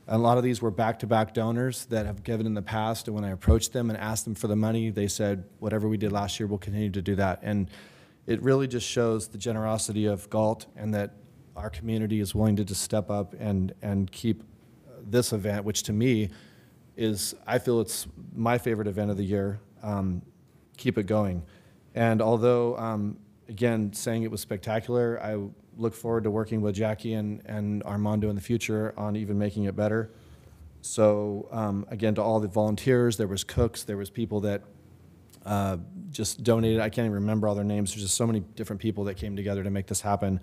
a lot of these were back-to-back donors that have given in the past, and when I approached them and asked them for the money, they said, whatever we did last year, we'll continue to do that. And it really just shows the generosity of Galt and that our community is willing to just step up and keep this event, which to me is, I feel it's my favorite event of the year, keep it going. And although, again, saying it was spectacular, I look forward to working with Jackie and Armando in the future on even making it better. So again, to all the volunteers, there was cooks, there was people that just donated. I can't even remember all their names. There's just so many different people that came together to make this happen.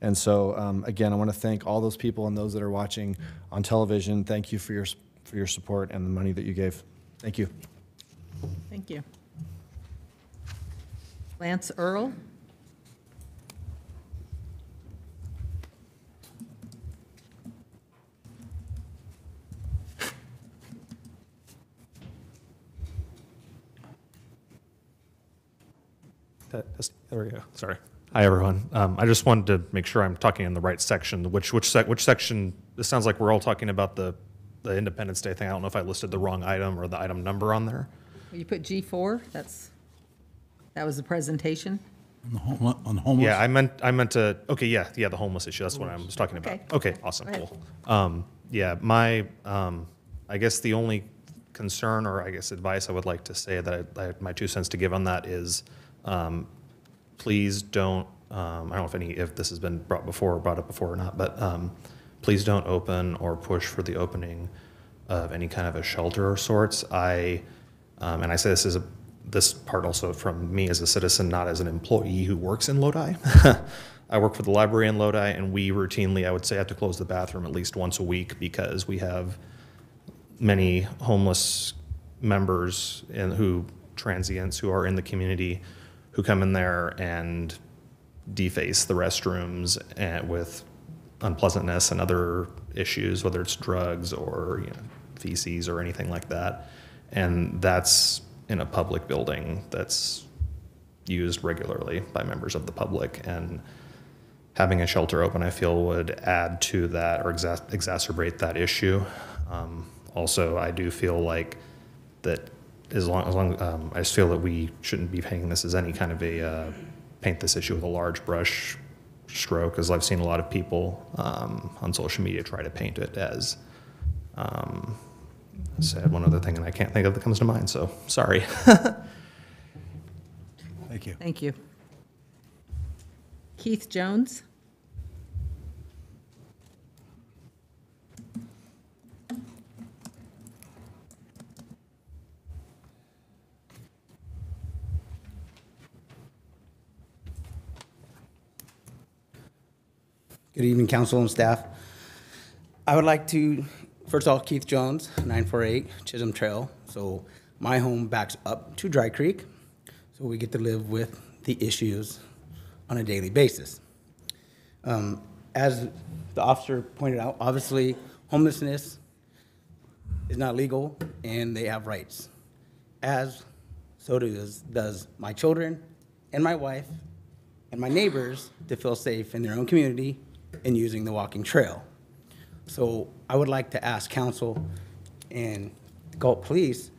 And so again, I want to thank all those people and those that are watching on television. Thank you for your support and the money that you gave. Thank you. Thank you. Lance Earl. There we go. Sorry. Hi, everyone. I just wanted to make sure I'm talking in the right section. Which section? This sounds like we're all talking about the Independence Day thing. I don't know if I listed the wrong item or the item number on there. You put G4. That was the presentation. On the homeless? Yeah, I meant to. Okay, yeah, the homeless issue. That's what I was talking about. Okay, awesome, cool. Yeah, my I guess the only concern or I guess advice I would like to say that my 2 cents to give on that is. Please don't, I don't know if this has been brought up before or not, but please don't open or push for the opening of any kind of a shelter of sorts. And I say this part also from me as a citizen, not as an employee who works in Lodi. I work for the library in Lodi, and we routinely, I would say, have to close the bathroom at least once a week because we have many homeless members transients who are in the community who come in there and deface the restrooms with unpleasantness and other issues, whether it's drugs or feces or anything like that. And that's in a public building that's used regularly by members of the public. And having a shelter open, I feel, would add to that or exacerbate that issue. Also, I do feel like that as long I just feel that we shouldn't be painting this as any kind of paint this issue with a large brush stroke, as I've seen a lot of people on social media try to paint it as. I said one other thing and I can't think of that comes to mind, so sorry. Thank you. Thank you. Keith Jones. Good evening, council and staff. I would like to, first of all, Keith Jones, 948 Chisholm Trail. So my home backs up to Dry Creek, so we get to live with the issues on a daily basis. As the officer pointed out, obviously homelessness is not legal and they have rights. So does my children and my wife and my neighbors to feel safe in their own community and using the walking trail. So I would like to ask council and Galt Police,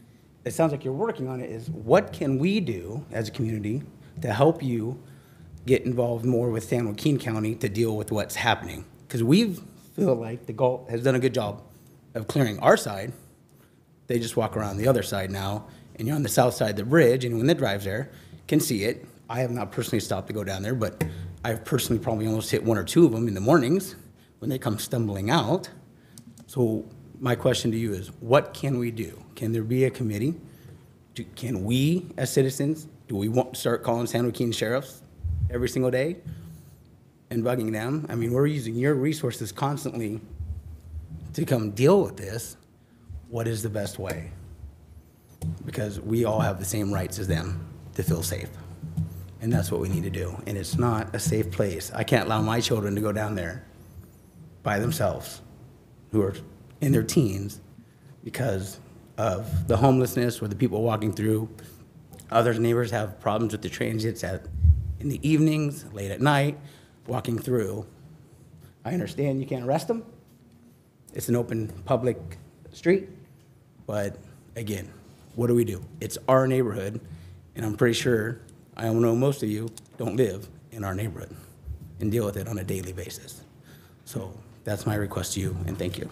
it sounds like you're working on it, is what can we do as a community to help you get involved more with San Joaquin County to deal with what's happening? Because we feel like the Galt has done a good job of clearing our side. They just walk around the other side now, and you're on the south side of the bridge, and when the drives there can see it. I have not personally stopped to go down there, but I've personally probably almost hit 1 or 2 of them in the mornings when they come stumbling out. So my question to you is, what can we do? Can there be a committee? Can we, as citizens, do we want to start calling San Joaquin sheriffs every single day and bugging them? I mean, we're using your resources constantly to come deal with this, what is the best way? Because we all have the same rights as them to feel safe. And that's what we need to do. And it's not a safe place. I can't allow my children to go down there by themselves, who are in their teens, because of the homelessness or the people walking through. Other neighbors have problems with the transits in the evenings, late at night, walking through. I understand you can't arrest them. It's an open public street. But again, what do? It's our neighborhood, and I'm pretty sure, I know most of you don't live in our neighborhood and deal with it on a daily basis. So that's my request to you, and thank you.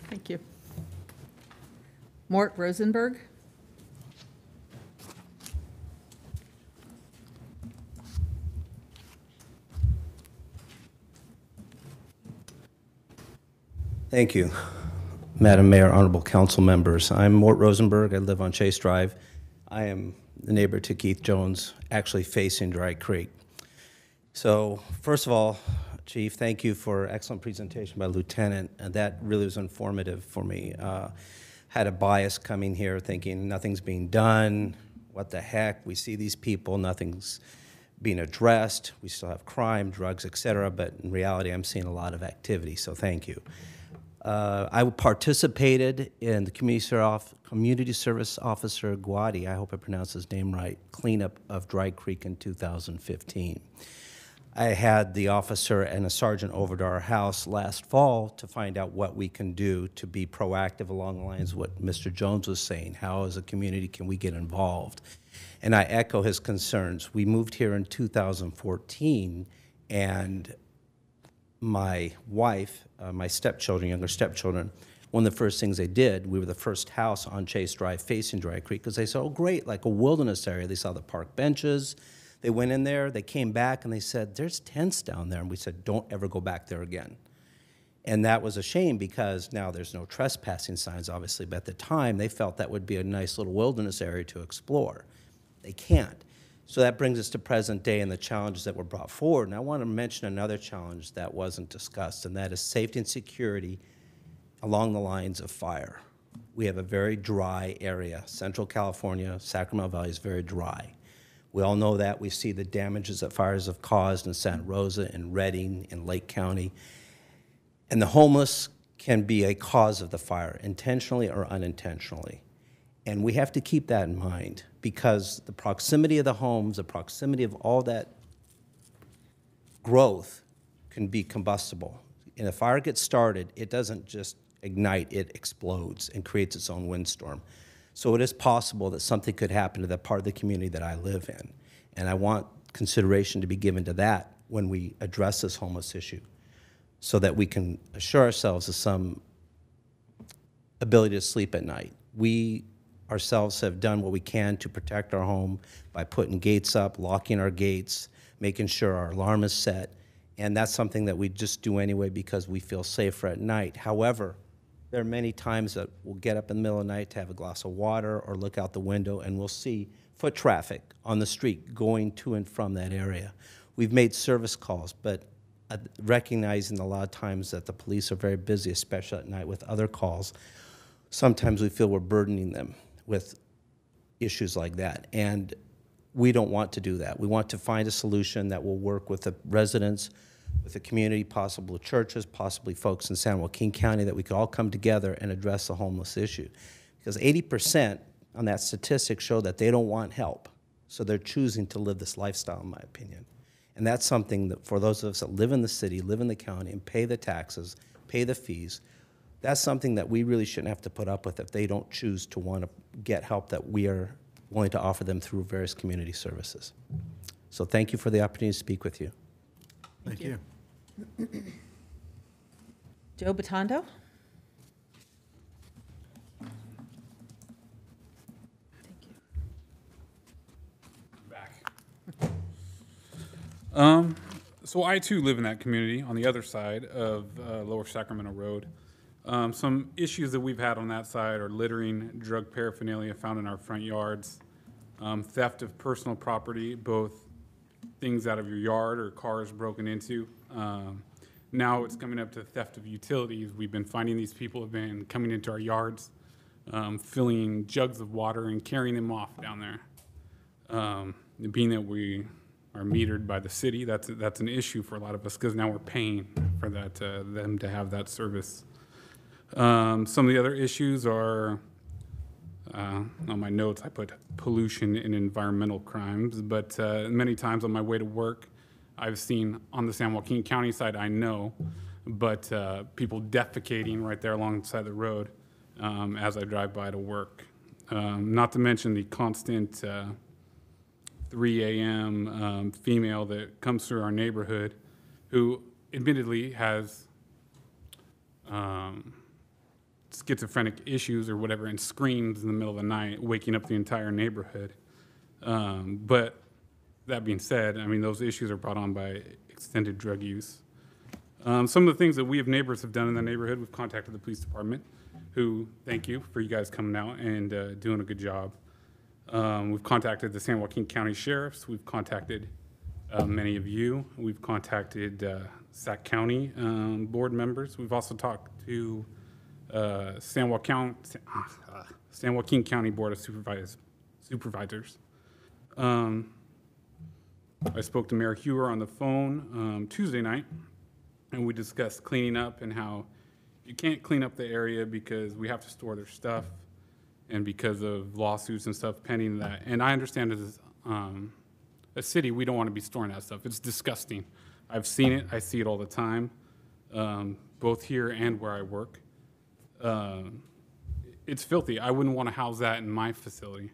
Thank you. Mort Rosenberg? Thank you, Madam Mayor, honorable council members. I'm Mort Rosenberg. I live on Chase Drive. I am the neighbor to Keith Jones, actually facing Dry Creek. So first of all, Chief, thank you for excellent presentation by Lieutenant, and that really was informative for me. Had a bias coming here thinking nothing's being done, what the heck, we see these people, nothing's being addressed, we still have crime, drugs, et cetera, but in reality I'm seeing a lot of activity, so thank you. I participated in the Community Service Officer Guadi, I hope I pronounced his name right, cleanup of Dry Creek in 2015. I had the officer and a sergeant over to our house last fall to find out what we can do to be proactive along the lines of what Mr. Jones was saying. How as a community can we get involved? And I echo his concerns. We moved here in 2014, and my wife, my stepchildren, younger stepchildren, one of the first things they did, we were the first house on Chase Drive facing Dry Creek, because they said, oh great, like a wilderness area. They saw the park benches. They went in there, they came back, and they said, there's tents down there. And we said, don't ever go back there again. And that was a shame, because now there's no trespassing signs, obviously, but at the time, they felt that would be a nice little wilderness area to explore. They can't. So that brings us to present day and the challenges that were brought forward. And I want to mention another challenge that wasn't discussed, and that is safety and security along the lines of fire. We have a very dry area. Central California, Sacramento Valley is very dry. We all know that. We see the damages that fires have caused in Santa Rosa, in Redding, in Lake County. And the homeless can be a cause of the fire, intentionally or unintentionally. And we have to keep that in mind, because the proximity of the homes, the proximity of all that growth can be combustible. And if fire gets started, it doesn't just ignite, it explodes and creates its own windstorm. So it is possible that something could happen to that part of the community that I live in. And I want consideration to be given to that when we address this homeless issue, so that we can assure ourselves of some ability to sleep at night. We ourselves have done what we can to protect our home by putting gates up, locking our gates, making sure our alarm is set. And that's something that we just do anyway because we feel safer at night. However, there are many times that we'll get up in the middle of the night to have a glass of water or look out the window, and we'll see foot traffic on the street going to and from that area. We've made service calls, but recognizing a lot of times that the police are very busy, especially at night with other calls, sometimes we feel we're burdening them with issues like that. And we don't want to do that. We want to find a solution that will work with the residents, with the community, possibly churches, possibly folks in San Joaquin County, that we could all come together and address the homeless issue. Because 80% on that statistic show that they don't want help. So they're choosing to live this lifestyle, in my opinion. And that's something that for those of us that live in the city, live in the county, and pay the taxes, pay the fees, that's something that we really shouldn't have to put up with if they don't choose to want to get help that we are willing to offer them through various community services. So thank you for the opportunity to speak with you. Thank you. Joe Batondo? So I too live in that community on the other side of Lower Sacramento Road. Some issues that we've had on that side are littering, drug paraphernalia found in our front yards, theft of personal property, both things out of your yard or cars broken into, Now it's coming up to theft of utilities. We've been finding these people have been coming into our yards, filling jugs of water and carrying them off down there. Being that we are metered by the city, that's an issue for a lot of us because now we're paying for that, them to have that service. Some of the other issues are, on my notes, I put pollution and environmental crimes, but many times on my way to work, I've seen on the San Joaquin County side, I know, but people defecating right there alongside the road as I drive by to work. Not to mention the constant 3 a.m. Female that comes through our neighborhood who admittedly has schizophrenic issues or whatever and screams in the middle of the night, waking up the entire neighborhood. But that being said, I mean, those issues are brought on by extended drug use. Some of the things that we as neighbors have done in the neighborhood, we've contacted the police department, who, thank you for you guys coming out and doing a good job. We've contacted the San Joaquin County Sheriffs. We've contacted many of you. We've contacted Sac County board members. We've also talked to San Joaquin County Board of Supervisors. I spoke to Mayor Hewer on the phone Tuesday night, and we discussed cleaning up and how you can't clean up the area because we have to store their stuff and because of lawsuits and stuff pending that. And I understand as a city, we don't want to be storing that stuff. It's disgusting. I've seen it. I see it all the time, both here and where I work. It's filthy. I wouldn't want to house that in my facility.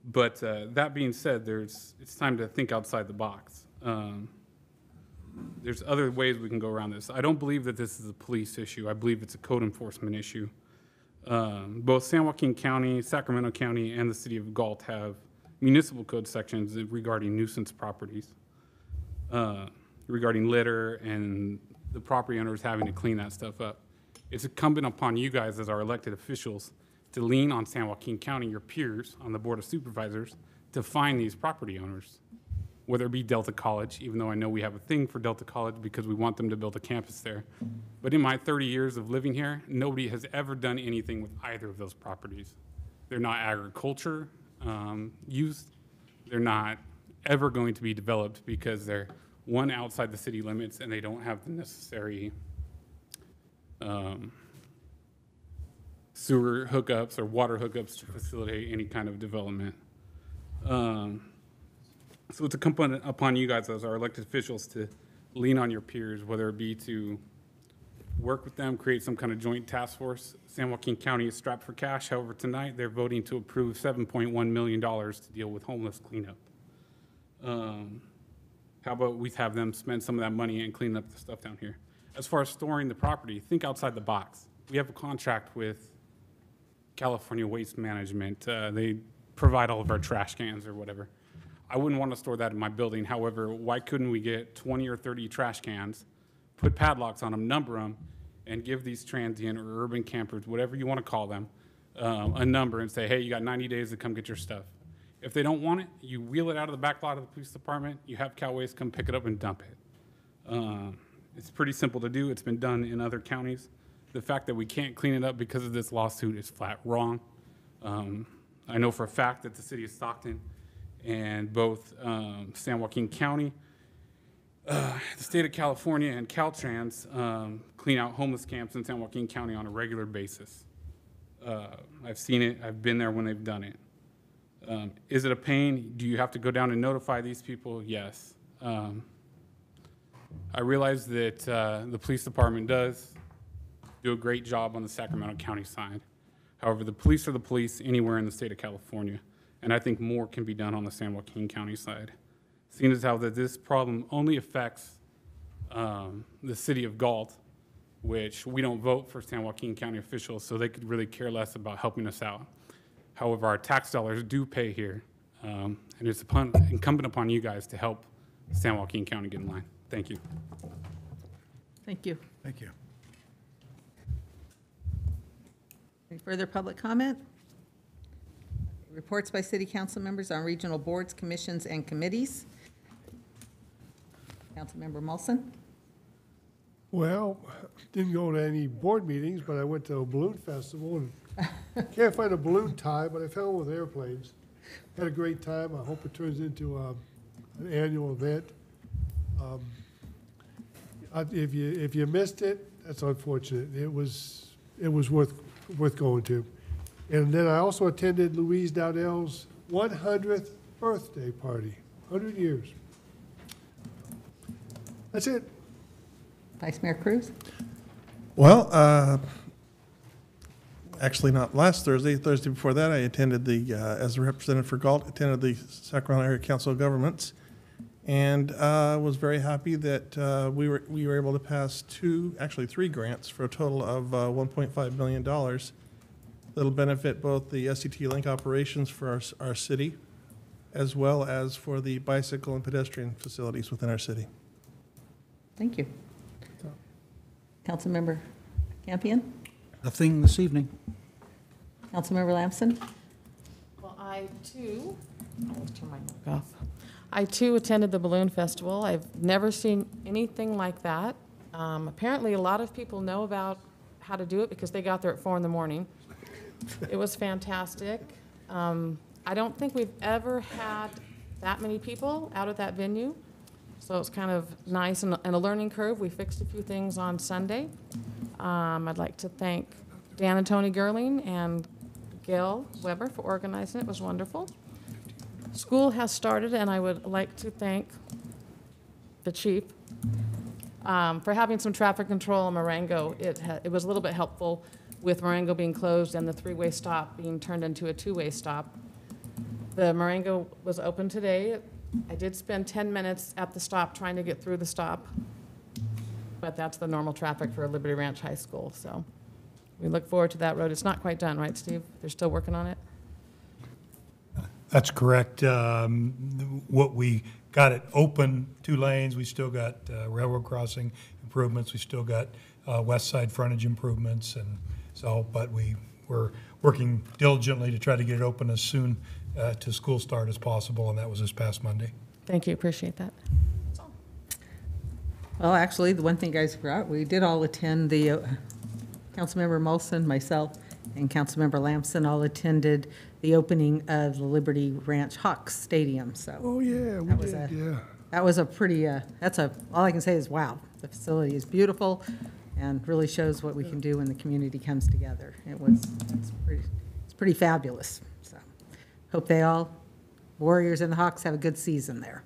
But that being said, it's time to think outside the box. There's other ways we can go around this. I don't believe that this is a police issue. I believe it's a code enforcement issue. Both San Joaquin County, Sacramento County, and the city of Galt have municipal code sections regarding nuisance properties, regarding litter and the property owners having to clean that stuff up. It's incumbent upon you guys as our elected officials to lean on San Joaquin County, your peers on the Board of Supervisors, to find these property owners, whether it be Delta College, even though I know we have a thing for Delta College because we want them to build a campus there. But in my 30 years of living here, nobody has ever done anything with either of those properties. They're not agriculture used. They're not ever going to be developed because they're, one, outside the city limits and they don't have the necessary sewer hookups or water hookups to facilitate any kind of development. So it's incumbent upon you guys as our elected officials to lean on your peers, whether it be to work with them, create some kind of joint task force. San Joaquin County is strapped for cash. However, tonight they're voting to approve $7.1 million to deal with homeless cleanup. How about we have them spend some of that money and clean up the stuff down here? As far as storing the property, think outside the box. We have a contract with California Waste Management. They provide all of our trash cans or whatever. I wouldn't want to store that in my building. However, why couldn't we get 20 or 30 trash cans, put padlocks on them, number them, and give these transient or urban campers, whatever you want to call them, a number and say, hey, you got 90 days to come get your stuff. If they don't want it, you wheel it out of the back lot of the police department, you have Cal Waste come pick it up and dump it. It's pretty simple to do. It's been done in other counties. The fact that we can't clean it up because of this lawsuit is flat wrong. I know for a fact that the city of Stockton and both San Joaquin County, the state of California, and Caltrans clean out homeless camps in San Joaquin County on a regular basis. I've seen it. I've been there when they've done it. Is it a pain? Do you have to go down and notify these people? Yes. I realize that the police department does do a great job on the Sacramento County side. However, the police are the police anywhere in the state of California, and I think more can be done on the San Joaquin County side. Seeing as how that this problem only affects the city of Galt, which we don't vote for San Joaquin County officials, so they could really care less about helping us out. However, our tax dollars do pay here, and it's incumbent upon you guys to help San Joaquin County get in line. Thank you. Thank you. Thank you. Any further public comment? Reports by city council members on regional boards, commissions, and committees. Councilmember Molson. Well, didn't go to any board meetings, but I went to a balloon festival and can't find a balloon tie, but I found one with airplanes. Had a great time. I hope it turns into an annual event. If you missed it, that's unfortunate. It was worth going to. And then I also attended Louise Dowdell's 100th birthday party, 100 years. That's it. Vice Mayor Cruz? Well, actually not last Thursday. Thursday before that, I attended the, as a representative for Galt, attended the Sacramento Area Council of Governments, and was very happy that we were able to pass three grants for a total of $1.5 million. That'll benefit both the SCT Link operations for our city, as well as for the bicycle and pedestrian facilities within our city. Thank you. Councilmember Campion? Nothing this evening. Councilmember Lamson? Well, I too, let's turn my mic off. I too attended the balloon festival. I've never seen anything like that. Apparently, a lot of people know about how to do it because they got there at 4 in the morning. It was fantastic. I don't think we've ever had that many people out at that venue. So it's kind of nice and a learning curve. We fixed a few things on Sunday. I'd like to thank Dan and Tony Gerling and Gail Weber for organizing it. It was wonderful. School has started, and I would like to thank the chief for having some traffic control on Marengo. It was a little bit helpful with Marengo being closed and the three-way stop being turned into a two-way stop. The Marengo was open today. I did spend 10 minutes at the stop trying to get through the stop, but that's the normal traffic for Liberty Ranch High School. So we look forward to that road. It's not quite done, right, Steve? They're still working on it? That's correct. What we got it open, 2 lanes. We still got railroad crossing improvements. We still got west side frontage improvements, and so. But we're working diligently to try to get it open as soon to school start as possible, and that was this past Monday. Thank you. Appreciate that. Well, actually, the one thing you guys forgot, we did all attend the, Councilmember Molson, myself, and Councilmember Lamson all attended the opening of the Liberty Ranch Hawks Stadium, so. Oh, yeah, we did, yeah. That was a pretty, all I can say is, wow, the facility is beautiful and really shows what we can do when the community comes together. It's pretty fabulous, so. Hope they all, Warriors and the Hawks, have a good season there.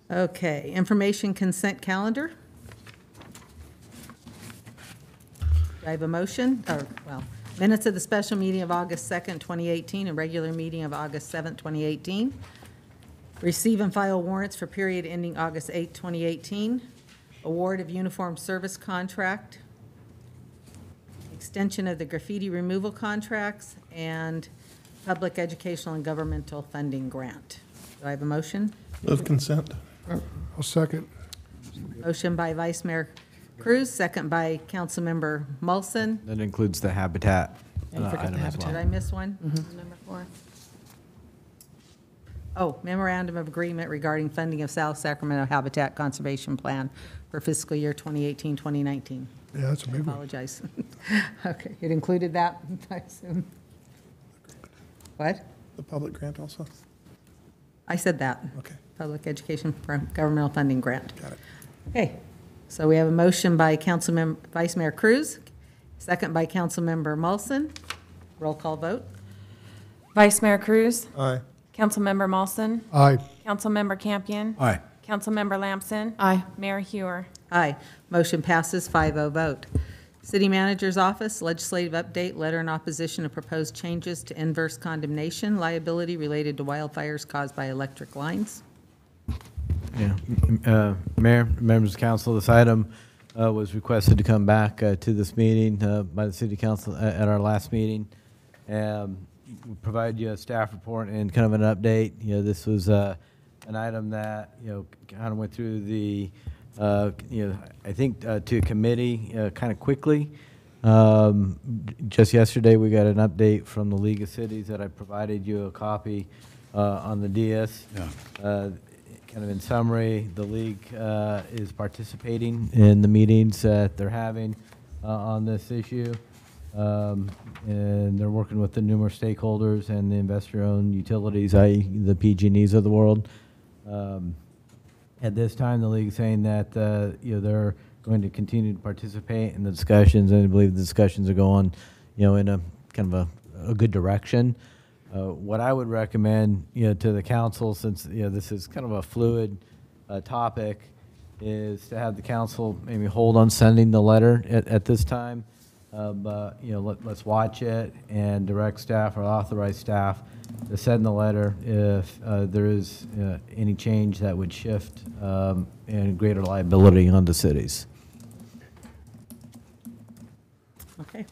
Okay, information consent calendar. Do I have a motion? Minutes of the special meeting of August 2nd, 2018, and regular meeting of August 7th, 2018. Receive and file warrants for period ending August 8th, 2018. Award of uniform service contract. Extension of the graffiti removal contracts, and public educational and governmental funding grant. Do I have a motion? Move consent. I'll second. Motion by Vice Mayor Cruz, second by Councilmember Molson. That includes the habitat And you forgot the item as habitat. well. Did I miss one? Number 4. Oh, memorandum of agreement regarding funding of South Sacramento Habitat Conservation Plan for fiscal year 2018-2019. Yeah, that's a big one. Apologize. Okay, it included that, I assume? What? The public grant also? I said that. Okay. Public education governmental funding grant. Got it. Okay, so we have a motion by Vice Mayor Cruz, second by Councilmember Molson. Roll call vote. Vice Mayor Cruz? Aye. Councilmember Molson? Aye. Councilmember Campion? Aye. Councilmember Lamson? Aye. Mayor Hewer? Aye. Motion passes 5-0 vote. City Manager's Office, legislative update, letter in opposition to proposed changes to inverse condemnation liability related to wildfires caused by electric lines. Yeah, Mayor, members of council, this item was requested to come back to this meeting by the city council at our last meeting. We provided you a staff report and kind of an update. You know, this was an item that, you know, kind of went through the, you know, I think to committee kind of quickly. Just yesterday, we got an update from the League of Cities that I provided you a copy on the DS. Yeah. kind of in summary, the league is participating in the meetings that they're having on this issue. And they're working with the numerous stakeholders and the investor-owned utilities, i.e. the PG&Es of the world. At this time, the league is saying that they're going to continue to participate in the discussions, and I believe the discussions are going in a kind of a good direction. What I would recommend to the council, since this is kind of a fluid topic, is to have the council maybe hold on sending the letter at this time. But let's watch it and direct staff or authorize staff to send the letter if there is any change that would shift and greater liability on the cities. Okay.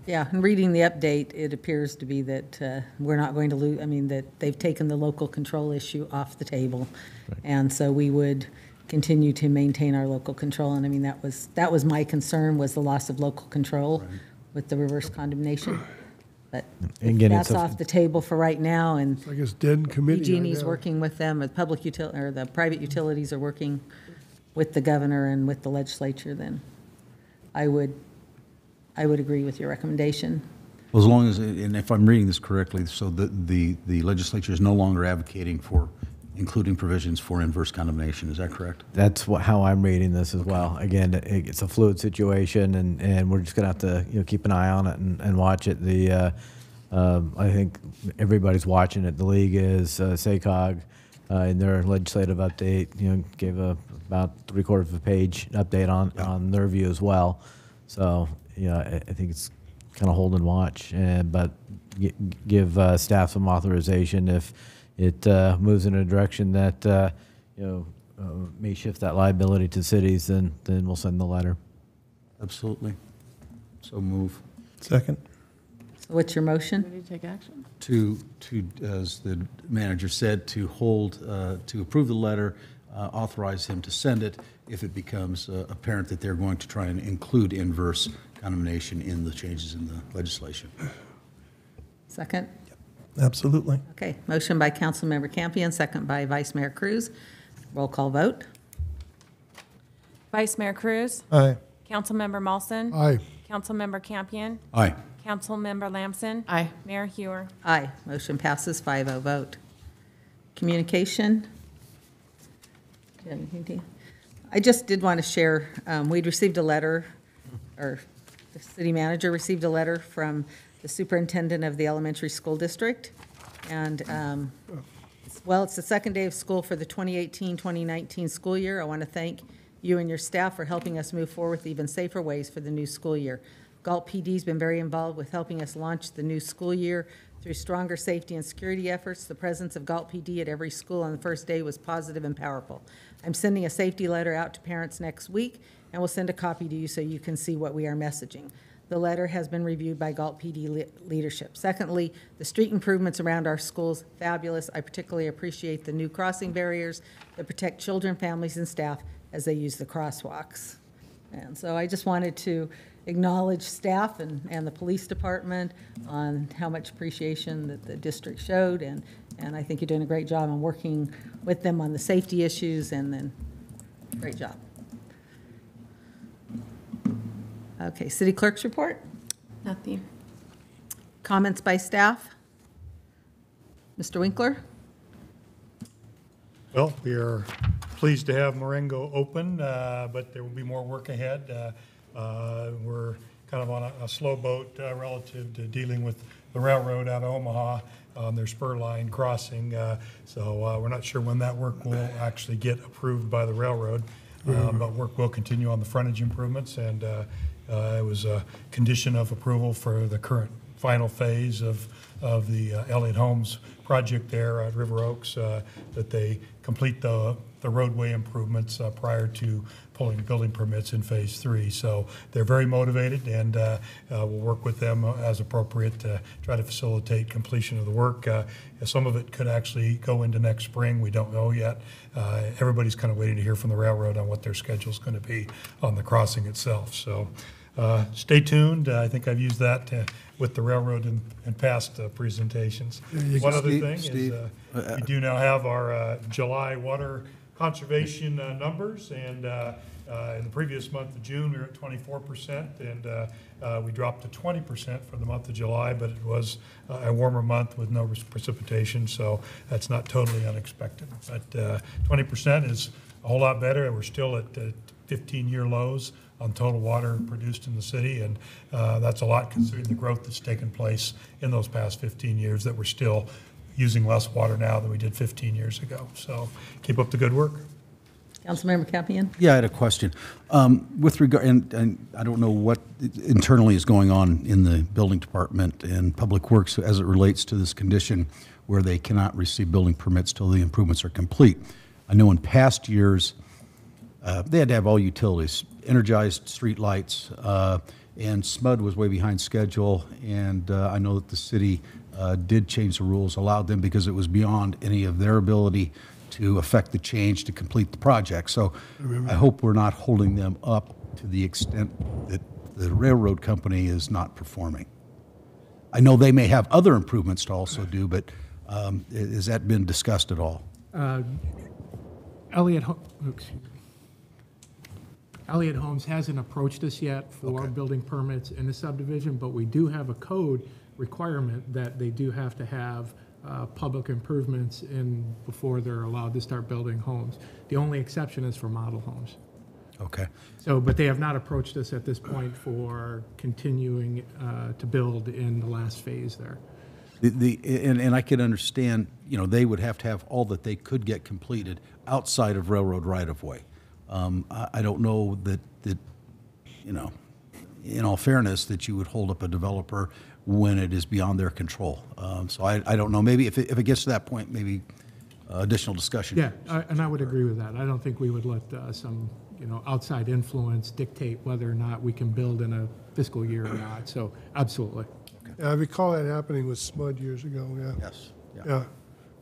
Yeah, and reading the update, it appears to be that we're not going to lose, that they've taken the local control issue off the table. Right. And so we would continue to maintain our local control. And that was my concern, was the loss of local control with the reverse condemnation. But again, that's off the table for right now. And I guess dead committee. Eugenie's working with them, or the private utilities are working with the governor and with the legislature. Then I would agree with your recommendation. Well, as long as, and if I'm reading this correctly, so the legislature is no longer advocating for including provisions for inverse condemnation. Is that correct? That's how I'm reading this as well. Again, it's a fluid situation, and we're just going to have to keep an eye on it and watch it. I think everybody's watching it. The league is, SACOG, in their legislative update, gave about 3/4 of a page update on their view as well. So, I think it's kind of hold and watch, but give staff some authorization if it moves in a direction that may shift that liability to cities, then we'll send the letter. Absolutely. So move. Second. So what's your motion? We need to take action. To as the manager said, to hold, to approve the letter, authorize him to send it if it becomes apparent that they're going to try and include inverse condemnation in the changes in the legislation. Second? Absolutely. Okay, motion by Councilmember Campion, second by Vice Mayor Cruz. Roll call vote. Vice Mayor Cruz? Aye. Councilmember Mawson? Aye. Councilmember Campion? Aye. Councilmember Lamson? Aye. Mayor Hewer? Aye, motion passes 5-0 vote. Communication. Do you have anything to- I just did want to share, we'd received a letter, or the city manager received a letter from the superintendent of the elementary school district. And, it's the second day of school for the 2018-2019 school year. I want to thank you and your staff for helping us move forward with even safer ways for the new school year. Galt PD's been very involved with helping us launch the new school year through stronger safety and security efforts. The presence of Galt PD at every school on the first day was positive and powerful. I'm sending a safety letter out to parents next week, and we'll send a copy to you so you can see what we are messaging. The letter has been reviewed by Galt PD leadership. Secondly, the street improvements around our schools, fabulous. I particularly appreciate the new crossing barriers that protect children, families, and staff as they use the crosswalks. And so I just wanted to acknowledge staff and the police department on how much appreciation that the district showed, and I think you're doing a great job in working with them on the safety issues, and then great job. Okay, city clerk's report. Nothing. Comments by staff? Mr. Winkler? Well, we are pleased to have Marengo open, but there will be more work ahead. We're kind of on a slow boat relative to dealing with the railroad out of Omaha on their spur line crossing. So we're not sure when that work will actually get approved by the railroad, but work will continue on the frontage improvements, and it was a condition of approval for the current final phase of the Elliott Homes project there at River Oaks, that they complete the roadway improvements prior to pulling building permits in phase 3. So they're very motivated, and we'll work with them as appropriate to try to facilitate completion of the work. Some of it could actually go into next spring. We don't know yet. Everybody's kind of waiting to hear from the railroad on what their schedule is going to be on the crossing itself. So stay tuned. I think I've used that with the railroad in past presentations. One other thing is we do now have our July water conservation numbers, and in the previous month of June, we were at 24%, and we dropped to 20% for the month of July, but it was a warmer month with no precipitation, so that's not totally unexpected. But 20% is a whole lot better. We're still at 15-year lows on total water produced in the city, and that's a lot considering the growth that's taken place in those past 15 years, that we're still using less water now than we did 15 years ago. So keep up the good work. Councilmember Campion? Yeah, I had a question. With regard, and I don't know what internally is going on in the building department and public works as it relates to this condition where they cannot receive building permits till the improvements are complete. I know in past years, they had to have all utilities, energized street lights, and SMUD was way behind schedule, and I know that the city did change the rules, allowed them because it was beyond any of their ability to affect the change to complete the project. So I hope we're not holding them up to the extent that the railroad company is not performing. I know they may have other improvements to also do, but has that been discussed at all? Elliott Homes hasn't approached us yet for building permits in the subdivision, but we do have a code requirement that they do have to have public improvements in before they're allowed to start building homes. The only exception is for model homes. Okay. So, but they have not approached us at this point for continuing to build in the last phase there. And I can understand, you know, they would have to have all that they could get completed outside of railroad right-of-way. I don't know that, you know, in all fairness, that you would hold up a developer when it is beyond their control. So I don't know. Maybe if it gets to that point, maybe additional discussion. Yeah, and I would agree with that. I don't think we would let some, you know, outside influence dictate whether or not we can build in a fiscal year or not. So absolutely. Yeah, I recall that happening with SMUD years ago, yeah. Yes. Yeah.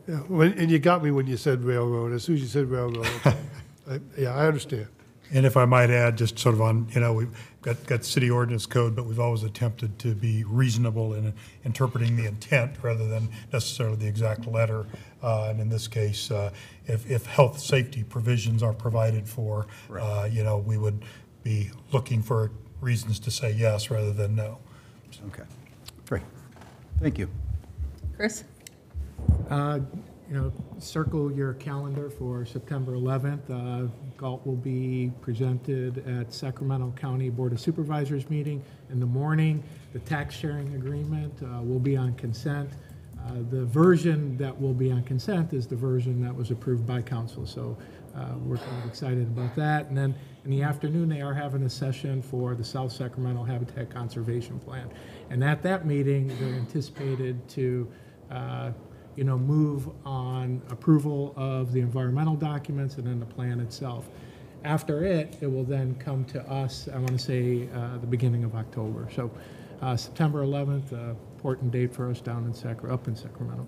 And you got me when you said railroad. As soon as you said railroad, okay. I understand. And if I might add, just sort of on, you know, we've got city ordinance code, but we've always attempted to be reasonable in interpreting the intent rather than necessarily the exact letter. And in this case, if health safety provisions are provided for, you know, we would be looking for reasons to say yes rather than no. So. Okay, great. Thank you. Chris? You know, circle your calendar for September 11th. Galt will be presented at Sacramento County Board of Supervisors meeting in the morning. The tax sharing agreement will be on consent. The version that will be on consent is the version that was approved by council. So we're kind of excited about that. And then in the afternoon, they are having a session for the South Sacramento Habitat Conservation Plan. And at that meeting, they're anticipated to you know, move on approval of the environmental documents and then the plan itself. After it will then come to us, I want to say the beginning of October. So September 11th, important date for us down in up in Sacramento.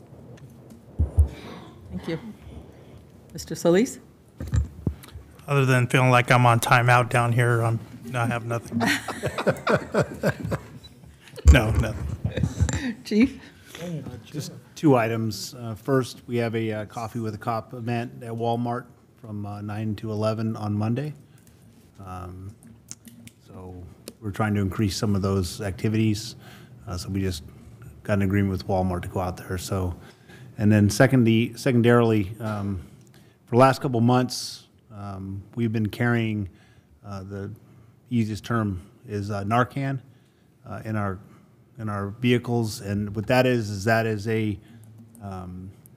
Thank you. Mr. Solis? Other than feeling like I'm on timeout down here, I have nothing. No, nothing. Chief? Just two items. First, we have a Coffee with a Cop event at Walmart from 9 to 11 on Monday. So we're trying to increase some of those activities. So we just got an agreement with Walmart to go out there. So, and then secondarily, for the last couple months, we've been carrying the easiest term is Narcan in our vehicles, and what that is a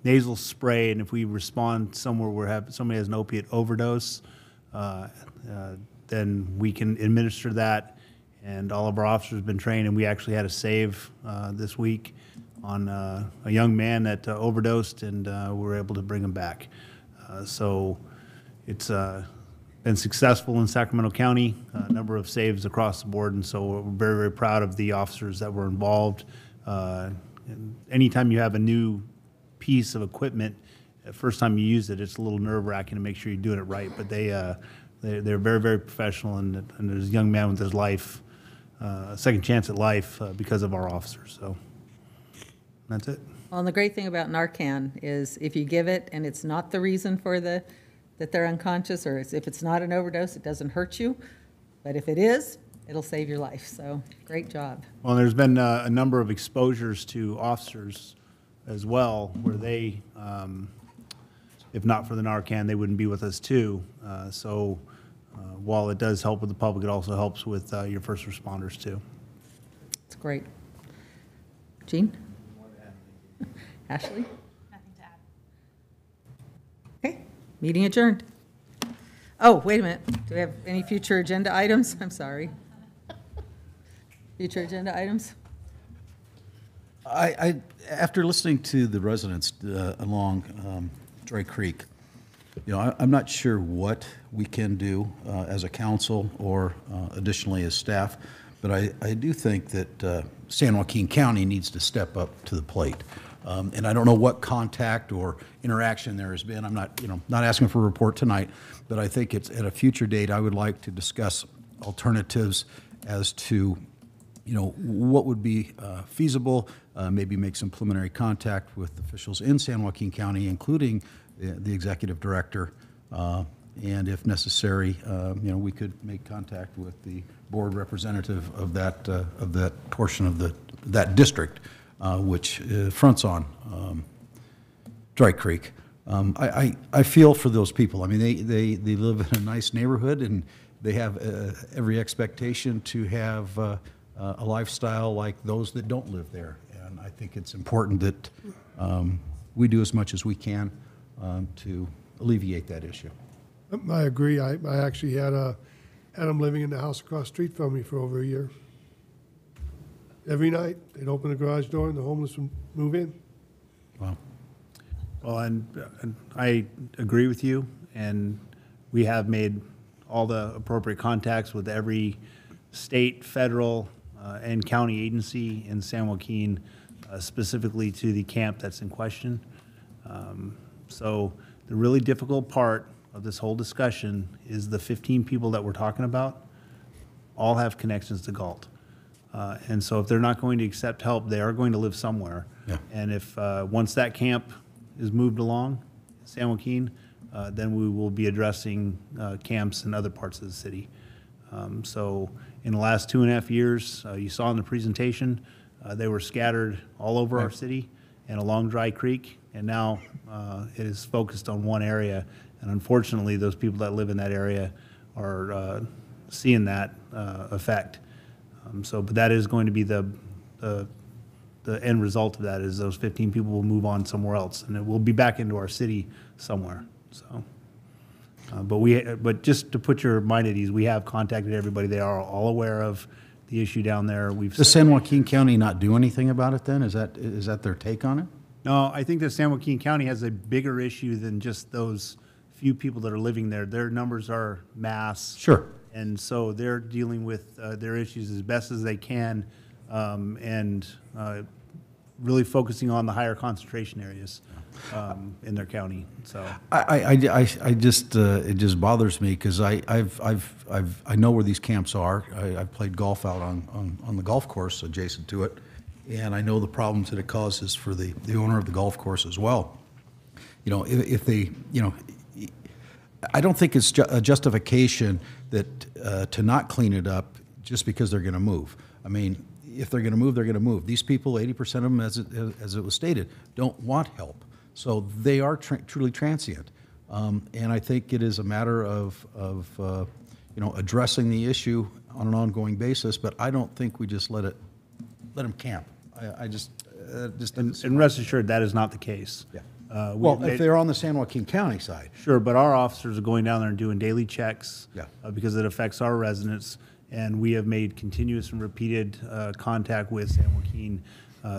nasal spray, and if we respond somewhere where somebody has an opiate overdose, then we can administer that, and all of our officers have been trained, and we actually had a save this week on a young man that overdosed, and we were able to bring him back. So it's been successful in Sacramento County, a number of saves across the board, and so we're very, very proud of the officers that were involved. And anytime you have a new piece of equipment, the first time you use it, it's a little nerve-wracking to make sure you're doing it right, but they're very, very professional, and there's a young man with his life a second chance at life because of our officers. So that's it. Well, and the great thing about Narcan is if you give it and it's not the reason for that they're unconscious, or if it's not an overdose, it doesn't hurt you. But if it is, it'll save your life. So great job. Well, there's been a number of exposures to officers as well, where they, if not for the Narcan, they wouldn't be with us too. So while it does help with the public, it also helps with your first responders too. It's great. Jean? Ashley? Nothing to add. Okay, meeting adjourned. Oh, wait a minute. Do we have any future agenda items? I'm sorry. Future agenda items? After listening to the residents along Dry Creek, I'm not sure what we can do as a council or additionally as staff, but I do think that San Joaquin County needs to step up to the plate. And I don't know what contact or interaction there has been. I'm not asking for a report tonight, but I think it's at a future date. I would like to discuss alternatives as to, what would be feasible. Maybe make some preliminary contact with officials in San Joaquin County, including the executive director, and if necessary, we could make contact with the board representative of that portion of that district. Which fronts on Dry Creek. I feel for those people. I mean, they live in a nice neighborhood, and they have every expectation to have a lifestyle like those that don't live there. And I think it's important that we do as much as we can to alleviate that issue. I agree. I actually had them living in the house across the street from me for over a year. Every night, they'd open the garage door and the homeless would move in. Wow. Well, and I agree with you, and we have made all the appropriate contacts with every state, federal, and county agency in San Joaquin, specifically to the camp that's in question. So the really difficult part of this whole discussion is the 15 people that we're talking about all have connections to Galt. And so if they're not going to accept help, they are going to live somewhere. Yeah. And if once that camp is moved along, San Joaquin, then we will be addressing camps in other parts of the city. So in the last 2.5 years, you saw in the presentation, they were scattered all over our city and along Dry Creek, and now it is focused on one area. And unfortunately, those people that live in that area are seeing that effect. But that is going to be the end result of that, is those 15 people will move on somewhere else, and it will be back into our city somewhere. So, but just to put your mind at ease, we have contacted everybody. They are all aware of the issue down there. Does San Joaquin County not do anything about it then? Is that their take on it? No, I think that San Joaquin County has a bigger issue than just those few people that are living there. Their numbers are mass. Sure. And so they're dealing with their issues as best as they can, and really focusing on the higher concentration areas in their county. So I just it just bothers me because I know where these camps are. I've played golf out on the golf course adjacent to it, and I know the problems that it causes for the owner of the golf course as well. If they, I don't think it's a justification that to not clean it up just because they're going to move. I mean, if they're going to move, they're going to move. These people, 80% of them, as it was stated, don't want help. So they are truly transient. And I think it is a matter of addressing the issue on an ongoing basis, but I don't think we just let them camp. And rest assured, that is not the case. Yeah. If they're on the San Joaquin County side. Sure, but our officers are going down there and doing daily checks. Yeah. Because it affects our residents, and we have made continuous and repeated contact with San Joaquin.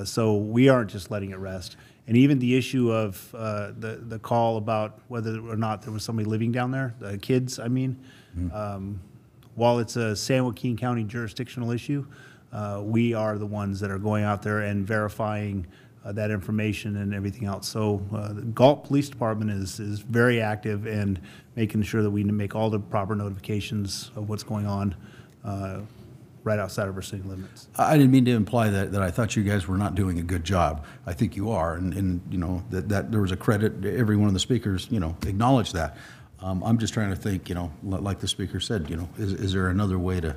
So we aren't just letting it rest. And even the issue of the call about whether or not there was somebody living down there, the kids, I mean, while it's a San Joaquin County jurisdictional issue, we are the ones that are going out there and verifying that information and everything else. So the Galt Police Department is very active and making sure that we make all the proper notifications of what's going on right outside of our city limits. I didn't mean to imply that I thought you guys were not doing a good job. I think you are, and you know, that there was a credit, every one of the speakers, you know, acknowledged that. I'm just trying to think, you know, like the speaker said, you know, is there another way to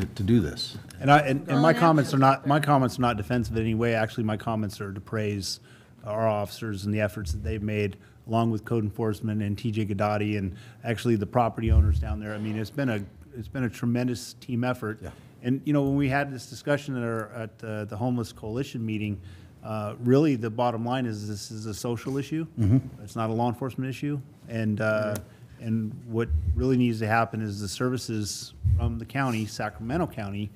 do this? And my comments are not defensive in any way. Actually, my comments are to praise our officers and the efforts that they've made, along with code enforcement and TJ Gadati and actually the property owners down there. I mean, it's been a tremendous team effort. Yeah. And you know, when we had this discussion at the Homeless Coalition meeting, really the bottom line is this is a social issue. Mm-hmm. It's not a law enforcement issue. And what really needs to happen is the services from the county, Sacramento County,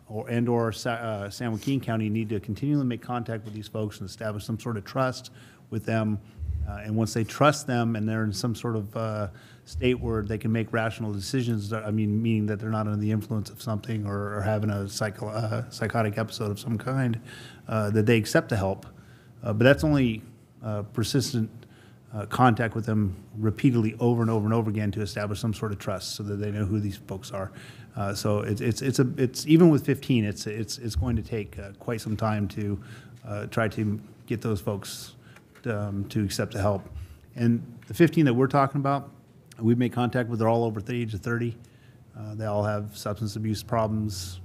or San Joaquin County, need to continually make contact with these folks and establish some sort of trust with them. And once they trust them and they're in some sort of state where they can make rational decisions, I mean, meaning that they're not under the influence of something or having a psychotic episode of some kind, that they accept the help. But that's only persistent contact with them repeatedly over and over and over again to establish some sort of trust, so that they know who these folks are. So it's even with 15, it's going to take quite some time to try to get those folks to accept the help. And the 15 that we're talking about, we've made contact with. They're all over the age of 30. They all have substance abuse problems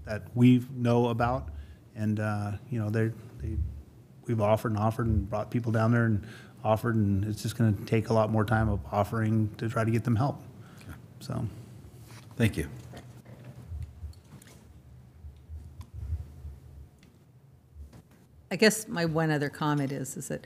that we know about, and you know, we've offered and brought people down there and offered, and it's just going to take a lot more time of offering to try to get them help. Okay. So, thank you. I guess my one other comment is that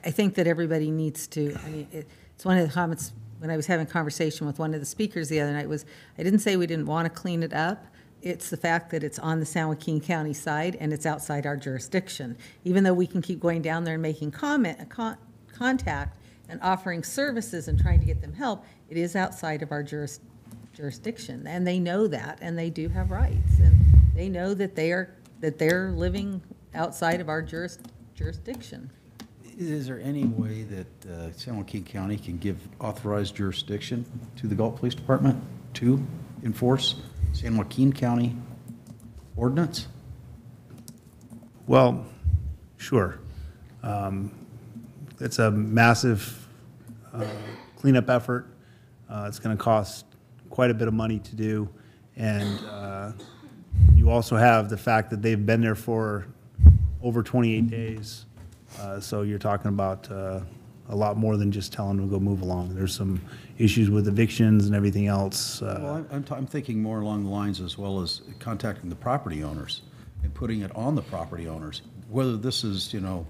I think that everybody needs to, I mean, it's one of the comments when I was having a conversation with one of the speakers the other night was, I didn't say we didn't want to clean it up. It's the fact that it's on the San Joaquin County side and it's outside our jurisdiction. Even though we can keep going down there and making contact and offering services and trying to get them help, it is outside of our jurisdiction. And they know that, and they do have rights. And they know that they're living outside of our jurisdiction. Is there any way that San Joaquin County can give authorized jurisdiction to the Galt Police Department to enforce San Joaquin County ordinance? Well, sure. It's a massive cleanup effort. It's going to cost quite a bit of money to do. And you also have the fact that they've been there for over 28 days. So you're talking about a lot more than just telling them to go move along. There's some issues with evictions and everything else. Well, I'm thinking more along the lines as well as contacting the property owners and putting it on the property owners, whether this is, you know,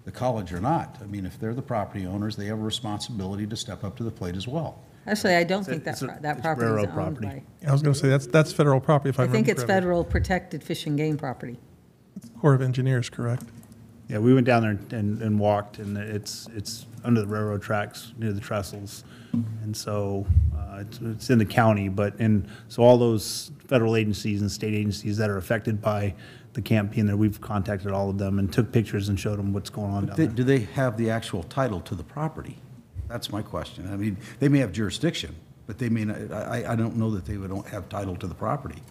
the college or not. I mean, if they're the property owners, they have a responsibility to step up to the plate as well. Actually, I don't think that property is owned by. I was going to say that's federal property. If I think it's correctly. federal protected fish and game property. Corps of Engineers, correct? Yeah, we went down there and walked, and it's under the railroad tracks near the trestles, and so it's in the county. So all those federal agencies and state agencies that are affected by the camp being there, we've contacted all of them and took pictures and showed them what's going on down there. Do they have the actual title to the property? That's my question. I mean, they may have jurisdiction, but they may not. I don't know that they would have title to the property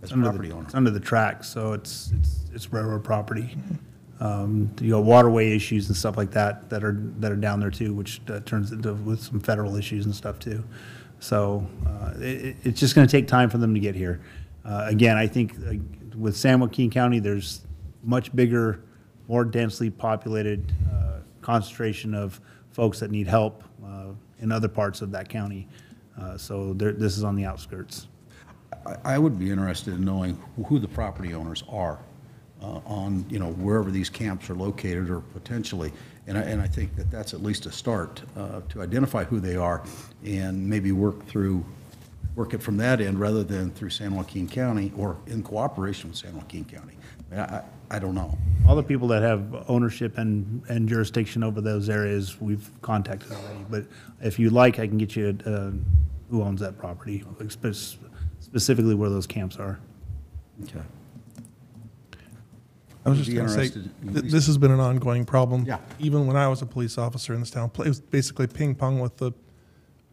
as property owner. It's under the tracks, so it's railroad property. You know, waterway issues and stuff like that are down there too, which turns into with some federal issues and stuff too. So it's just going to take time for them to get here. Again, I think with San Joaquin County, there's much bigger, more densely populated concentration of folks that need help in other parts of that county. So this is on the outskirts. I would be interested in knowing who the property owners are on, you know, wherever these camps are located or potentially. And I think that that's at least a start to identify who they are and maybe work it from that end rather than through San Joaquin County or in cooperation with San Joaquin County. I don't know. All the people that have ownership and jurisdiction over those areas, we've contacted already. But if you like, I can get you who owns that property, specifically where those camps are. Okay. I was just going to say, this has been an ongoing problem. Yeah. Even when I was a police officer in this town, it was basically ping pong with the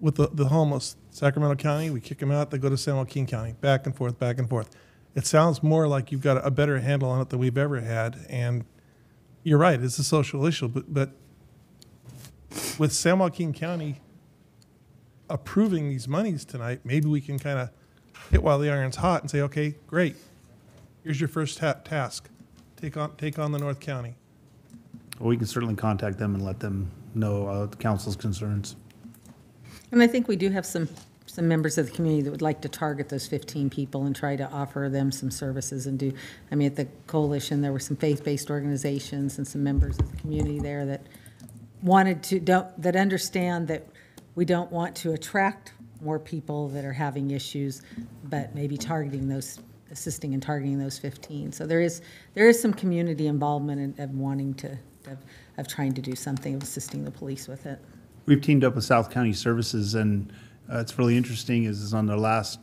with the homeless. Sacramento County, we kick them out, they go to San Joaquin County, back and forth, back and forth. It sounds more like you've got a better handle on it than we've ever had, and you're right, it's a social issue, but with San Joaquin County approving these monies tonight, maybe we can kind of hit while the iron's hot and say, okay, great, here's your first task. Take on the North County. Well, we can certainly contact them and let them know the council's concerns. And I think we do have some members of the community that would like to target those 15 people and try to offer them some services and do, I mean, at the coalition, there were some faith-based organizations and some members of the community there that wanted to, that understand that we don't want to attract more people that are having issues, but maybe targeting those, assisting and targeting those 15. So there is some community involvement of wanting to, of trying to do something, of assisting the police with it. We've teamed up with South County Services, and it's really interesting is on their last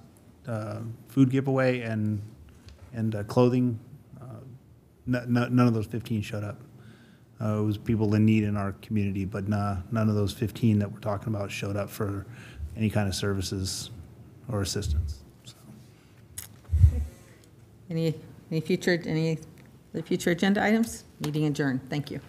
food giveaway and clothing, none of those 15 showed up. It was people in need in our community, but none of those 15 that we're talking about showed up for any kind of services or assistance. So. Any future agenda items? Meeting adjourned. Thank you.